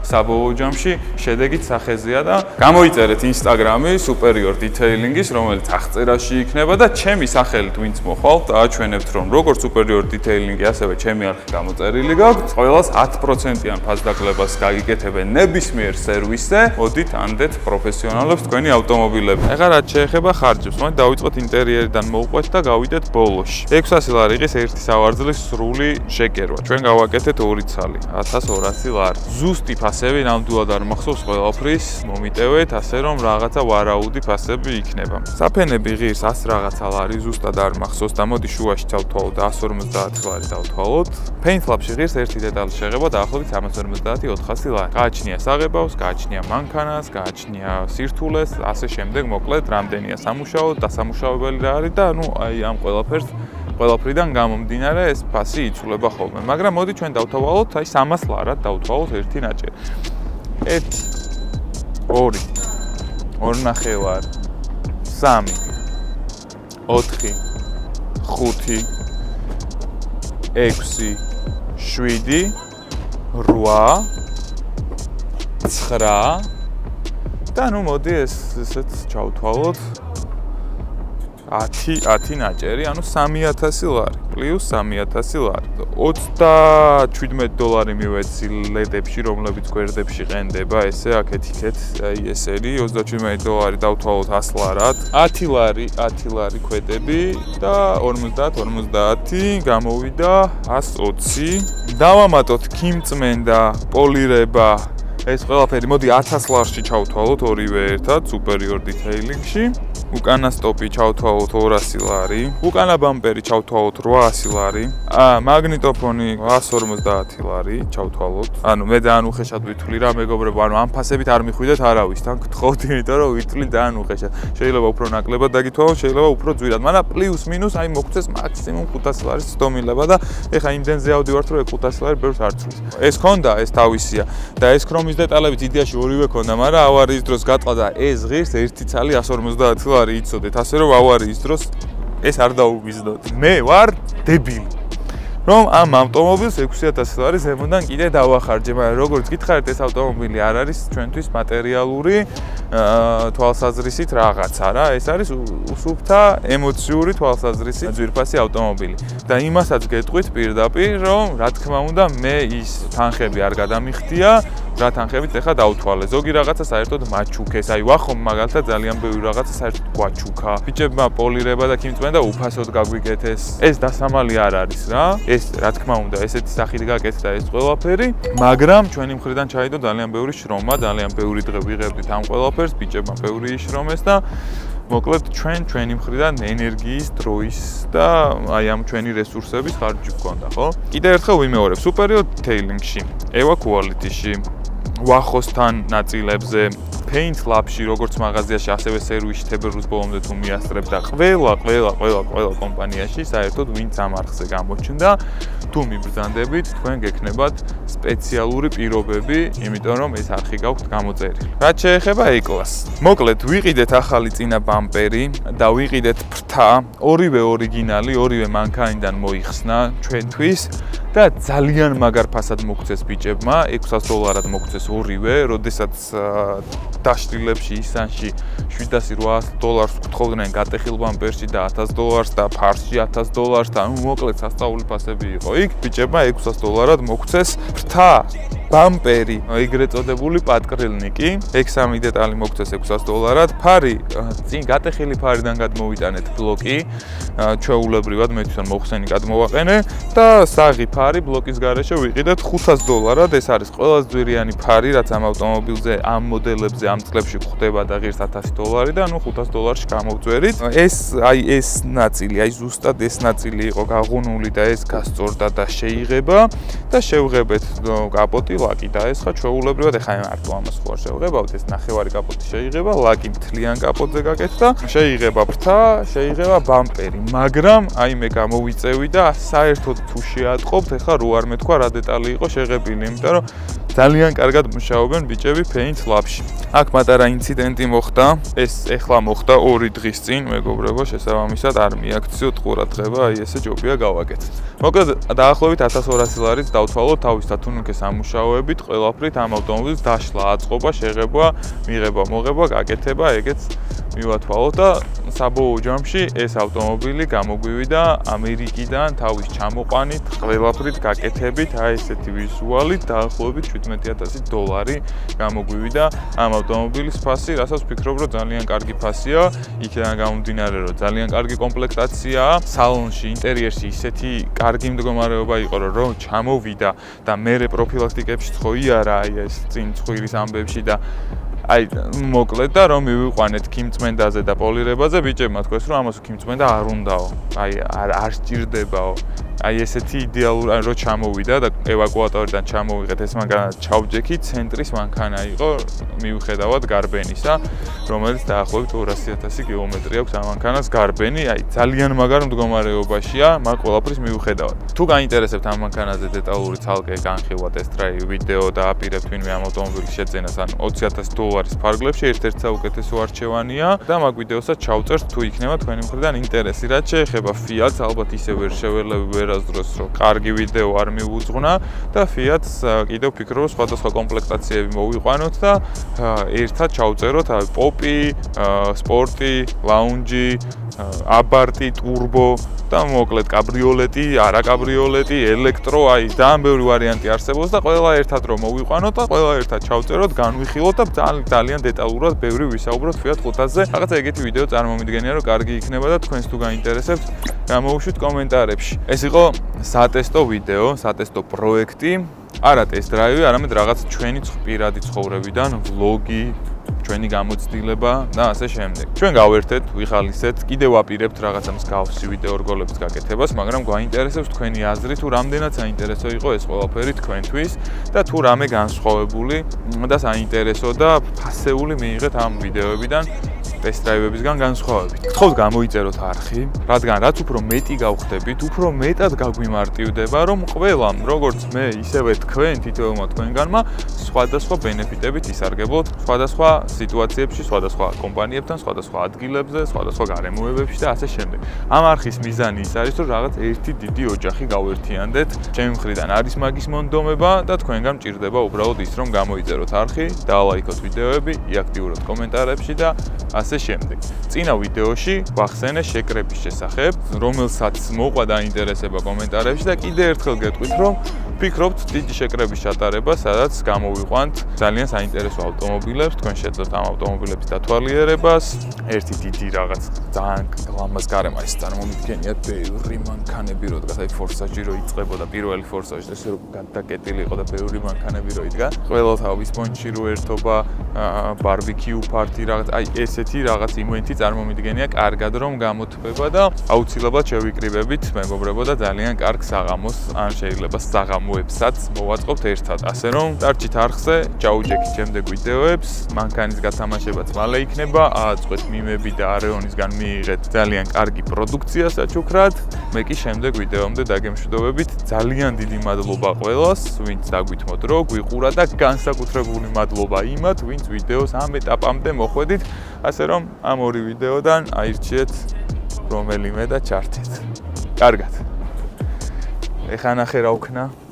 საბოლოო ჯამში შედეგით სახეზეა და გამოიწერეთ Instagram-ი Superior Detailing-ის, რომელიც აღწერაში იქნება და ჩემი სახელით ვინც მოხვალთ, აჩვენებთ რომ როგორც Superior Detailing-ი, ასევე ჩემი არხი გამოწერილი გაქვთ. ყველას 10%-იან ფასდაკლებას გაიგეთებენ ნებისმიერ სერვისზე. მოდით ანდეთ პროფესიონალებს თქვენი ავტომობილები. ეხლა რაც შეეხება ხარჯებს, მოდი დავიწყოთ ინტერიერიდან მოვყვეთ და გავიდეთ ბოლოში. 600 ლარი ის ერთი სავარძლის სრული შეკერვა. ჩვენ გავაკეთეთ 2 ცალი, 1200 ლარი. ზუსტი ფასები ნამდვილად არ მახსოვს ყველაფრის, მომიტევეთ, ასე რომ რაღაცა ვარაუდი ფასები იქნება. საფენები ღირს 100 რაღაცა ლარი, ზუსტად არ მახსოვს და მოდი შუაში დავთვალოთ 150 ლარი დავთვალოთ. Paint Lab-ში ღირს ერთი დეტალი შეღება დაახლოებით 350-400 ლარი. გააჩნია საღებავს, გააჩნია მანქანას, გააჩნია სირთულეს, ასე შემდეგ, მოკლედ, რამდენია სამუშაო, დასამუშავებელი რა არის და ანუ აი ამ ყველაფრიდან გამომდინარე ეს ფასი იცვლება ხოლმე. მაგრამ მოდი ჩვენ დავთვალოთ აი 300 ლარად დავთვალოთ ერთი ნაჭერი. 1 2 2.5 3 4 5 6 7 8 9 და ნუ მოდი ესეც ჩავთვალოთ 10 ნაჭერი, ანუ 3000 ლარი, პლუს 3000 ლარი. $27 მივეცი ლედებში, რომლებიც გვერდებში ყენდება, ესე აქეთ-იქეთ, აი ესერი, $27 დავთვალოთ 100 ლარად, 10 ლარი ქვედები და 50 გამოვიდა 120. დავამატოთ ქიმწმენდა, პოლირება, ეს ყველაფერი მოდი 1000 ლარში ჩავთვალოთ ორივე ერთად Superior Detailing-ში. უკანა სტოპი ჩავთვალოთ 200 ლარი, უკანა ბამპერი ჩავთვალოთ 800 ლარი, მაგნიტოფონი 150 ლარი ჩავთვალოთ. ანუ მე ძალიან უხეშად ვითვლი რა მეგობრებო, ანუ ამ ფასებით არ მიხვიდეთ არავისთან, გთხოვთ, იმიტომ რომ ვითვლი ძალიან უხეშად. შეიძლება უფრო ნაკლებად დაგითვალოთ, შეიძლება უფრო ძვირად, მაგრამ პლუს მინუს აი მოგწეს მაქსიმუმ 500 ლარის სტომილება და ეხა იმდენზე ავდივართ რომ 500 ლარი ბევრს არ ცვლის. ეს ქონდა, ეს თავისია და ეს ქრომის დეტალებით იდეაში ორივე ქონდა, მაგრამ ავარიის დროს გატყდა და ეს ღირს ერთი ცალი 150 ლარი იცოდეთ, ასე რომ ავარიის დროს ეს არ დაუგვიზდოთ. მე ვარ დებილი. რომ ამ ავტომობილს 6000 ლარი ზემოდან კიდე დავახარჯე, მაგრამ როგორც გითხარით, ეს ავტომობილი არ არის ჩვენთვის მატერიალური თვალსაზრისით რაღაცა რა, ეს არის სუფთა ემოციური თვალსაზრისით ძვირფასი ავტომობილი. და იმასაც გეტყვით პირდაპირ, რომ რა თქმა უნდა, მე ის თანხები არ გადამიხდია, რა თანხებით ეხა დავთვალე. ზოგი რაღაცა საერთოდ მაჩუქეს. აი ვახომ მაგალითად ძალიან ბევრი რაღაცა საერთოდ გვაჩუქა. ბიჭებმა პოლირება და ქიმწმენდა უფასოდ გაგვიკეთეს. ეს დასამალი არ არის რა. ეს რა თქმა უნდა, ესეთი სახით გაკეთდა ეს ყველაფერი, მაგრამ ჩვენი მხრიდან ჩაიდო ძალიან ბევრი შრომა, ძალიან ბევრი დღე ვიღებდით ამ ყველაფერს, ბიჭებმა ბევრი იშრომეს და მოკლედ ჩვენი მხრიდან ენერგიის, დროის და აი ამ ჩვენი რესურსების ხარჯი გქონდა, ხო? კიდევ ერთხელ ვიმეორებ, Superior Detailing-ში, Eva Quality-ში ვახოსთან ნაწილებზე Paint Lab-ში, როგორც მაღაზიაში, ასევე სერვისში თებერვლის ბოლომდე თუ მიასწრებ და ყველა კომპანიაში საერთოდ ვინც ამ არხზე გამოჩნდა, თუ მიბრძანდებით, თქვენ გექნებათ სპეციალური პირობები, იმიტომ რომ ეს არხი გაქვთ გამოწერილი. რაც შეეხება E-Class. მოკლედ, ვიყიდეთ ახალი წინა ბამპერი და ვიყიდეთ ფრთა, ორივე ორიგინალი, ორივე მანქანიდან მოიხსნა ჩვენთვის და ძალიან მაგარ ფასად მოგცეს ბიჭებმა, $600 მოგცეს ორივე, როდესაც დაშლილებში ისანში $700-800 გთხოვდნენ გატეხილ ბამპერში და $1000 და ფარსში $1000 და მოკლედ სასწაული ფასები იყო. იქ ბიჭებმა $600 მოგცეს ფრთა ბამპერი, ეგრეთ წოდებული პატკრილნიკი, X3 დეტალი მოგცეს $600, ფარი, წინ გატეხილი ფარიდან გადმოვიტანეთ ბლოკი, ჩვეულებრივად მე თვითონ მოხსენი გადმოვაყენე და საღი ფარი ბლოკის გარეშე ვიყიდეთ $500, ეს არის ყველაზე ძვირიანი ფარი, რაც ამ ავტომობილზე, ამ მოდელებზე ამ წლებში გვხდება და ღირს $1000 და ნუ $500-ში გამოვწვერით. ეს ნაწილი, ზუსტად ეს ნაწილი იყო გაღუნული და ეს გასწორდა და შეიღება და შევღებეთ კაპოტი ლაკი დაესხა ჩვეულებრივად ეხა მარტო ამას ხო არ შევღებავთ ეს ნახევარი კაპოტი შეიღება ლაკი მთლიან კაპოტზე გაკეთდა შეიღება ფრთა შეიღება ბამპერი მაგრამ აი მე გამოვიწევი და საერთოდ თუ შეატყობთ ეხა რო არ მეთქვა რა დეტალი იყო შეღებილი იმიტომ რომ ძალიან კარგად მუშაობენ ბიჭები Paint Lab-ში. აქ პატარა ინციდენტი მოხდა. ეს ეხლა მოხდა 2 დღის წინ, მეგობრებო, შესაბამისად არ მიაქციოთ ყურადღება, აი ესე ჯობია გავაკეთეთ. მოკლედ დაახლოებით 1200 ლარით დავთვალოთ თავის თუნუქეს ამუშავებით, ყველაფრით ამ ავტომობილის დაშლა, აწყობა, შეღება, მიღება, მოღება, გაკეთება, ეგეც მივათვალოთ და საბოლოო ჯამში ეს ავტომობილი გამოგვივიდა ამერიკიდან თავის ჩამოყვანით, ყველაფრით გაკეთებით, აი ესეთი ვიზუალით დაახლოებით $17,000 გამოგვივიდა ამ ავტომობილის ფასი, რასაც ვფიქრობ, რომ ძალიან კარგი ფასია, იქიდან გამომდინარე, რომ ძალიან კარგი კომპლექტაციაა, სალონში, ინტერიერში ისეთი კარგი მდგომარეობა იყო, რომ ჩამოვიდა და მერე პროფილაქტიკებში ხო იარა აი ეს წინ ცხვირის ამბებში და აი მოკლედ და რომ მივიყვანეთ ქიმწმენდაზე და პოლირებაზე, ბიჭებმა თქვეს, რომ ამას ქიმწმენდა არ უნდაო, აი არ სჭირდებაო. აი ესეთი იდეალური რო ჩამოვიდა და ევაკუატორიდან ჩამოვიღეთ ეს მანქანა ჩავჯექი ცენტრის მანქანა იყო მიუხედავად გარბენისა რომელიც დაახლოებით 200,000 კილომეტრი აქვს ამ მანქანას გარბენი აი ძალიან მაგარ მდგომარეობაშია მაგ ყველაფრის მიუხედავად თუ გაინტერესებთ ამ მანქანაზე დეტალური ცალკე განხილვა ტესტ-დრაივი ვიდეო და აპირებთ ვინმე ამ ავტომობილის შეძენას ან $20,000 ფარგლებში ერთ-ერთი საუკეთესო არჩევანია და მაგ ვიდეოსაც ჩავწერთ თუ იქნება თქვენი მხრიდან ინტერესი რაც შეეხება Fiat-ს ალბათ ისე ვერ შეველები დროს რომ კარგი ვიდეო არ მიუძღვნა და Fiat-ს კიდევ ვფიქრობ სხვადასხვა კომპლექტაციები მოვიყვანოთ და ერთად ჩავწეროთ პოპი, სპორტი, ლაუნჯი, აბარტი, ტურბო და მოკლედ კაბრიოლეტი, არა კაბრიოლეტი, ელექტრო, აი ძალიან ბევრი ვარიანტი არსებობს და ყველა ერთად რომ მოვიყვანოთ და ყველა ერთად ჩავწეროთ, განვიხილოთ და ძალიან დეტალურად ბევრი ვისაუბროთ Fiat 500-ზე. რაღაცა ეგეთი ვიდეო წარმომიდგენია რომ კარგი იქნება და თქვენს თუ გაინტერესებთ, გამოუშვით კომენტარებში. ეს იყო სატესტო ვიდეო, სატესტო პროექტი, არა ტესტ-დრაივი, არამედ რაღაც ჩვენი პირადი ცხოვრებიდან ვლოგი, ჩვენი გამოცდილება და ასე შემდეგ. ჩვენ გავერთეთ, ვიხალისეთ, კიდევ ვაპირებთ რაღაცა მსგავსი ვიდეო რგოლების გაკეთებას, მაგრამ გვაინტერესებს თქვენი აზრი, თუ რამდენად საინტერესო იყო ეს ყველაფერი თქვენთვის და თუ რამე განსხვავებული და საინტერესო და ფასეული მიიღეთ ამ ვიდეოებიდან. ტესტ-დრაივებისგან განსხვავებით. გთხოვთ გამოიწეროთ არხი, რადგან რაც უფრო მეტი გავხდებით, უფრო მეტად გაგვიმარტივდება, რომ ყველამ, როგორც მე, ისევე თქვენ, თითოეულმა თქვენგანმა, სხვადასხვა ბენეფიტებით ისარგებლოთ, სხვადასხვა სიტუაციებში, სხვადასხვა კომპანიებთან, სხვადასხვა ადგილებზე, სხვადასხვა გარემოებებში და ასე შემდეგ. ამ არხის მიზანი ის არის, რომ რაღაც ერთი დიდი ოჯახი გავერთიანდეთ. ჩემი მხრიდან არის მაგის მონდომება და თქვენგან მჭირდება უბრალოდ ის, რომ გამოიწეროთ არხი, დაალაიქოთ ვიდეოები, იაქტიუროთ კომენტარებში და ასე შემდეგ. წინა ვიდეოში ვახსენე შეკრების შესახებ, რომელსაც მოყვა დაინტერესება კომენტარებში და კიდევ ერთხელ გეტყვით, რომ ვფიქრობთ დიდი შეკრების ჩატარება, სადაც გამოვიყვანთ ძალიან საინტერესო ავტომობილებს, თქვენ შეძლოთ ამ ავტომობილების დათვალიერებას, ერთი დიდი რაღაც ძალიან ლამაზ გარემოს წარმომიდგენიათ ბევრი მანქანები, როდესაც აი ფორსაჟი რო იწყებოდა, პირველი ფორსაჟი ესე რომ გადაკეტილი იყო და ბევრი მანქანები რო იდგა, ყველა თავის პონჩი რო ერთობა, ბარბეკიუ პარტი რაღაც, აი ესეთი რაღაც იმენტი წარმომიდგენია კარგად რომ გამოთბება და აუცილებლად შევიკრიბებით მეგობრებო და ძალიან კარგ საღამოს ან შეიძლება საღამო პროგრამოებსაც მოვაწყობთ ერთად. ასე რომ დარჩით არხზე, ჩაუჯექით შემდეგ ვიდეოებს, მანქანის გათამაშებაც მალე იქნება, ააწყვეთ მიმები და არეონისგან მიიღეთ ძალიან კარგი პროდუქცია საჩუქრად. მე კი შემდეგ ვიდეომდე დაგემშვიდობებით. ძალიან დიდი მადლობა ყველას, ვინც დაგვითმოთ რო გვიყურა და განსაკუთრებული მადლობა იმათ, ვინც ვიდეოს ამ ეტაპამდე მოხვედით. ასე რომ ამ ორი ვიდეოდან აირჩიეთ რომელიმე და ჩართეთ. კარგად. ეხლა ნახე რა ვქნა.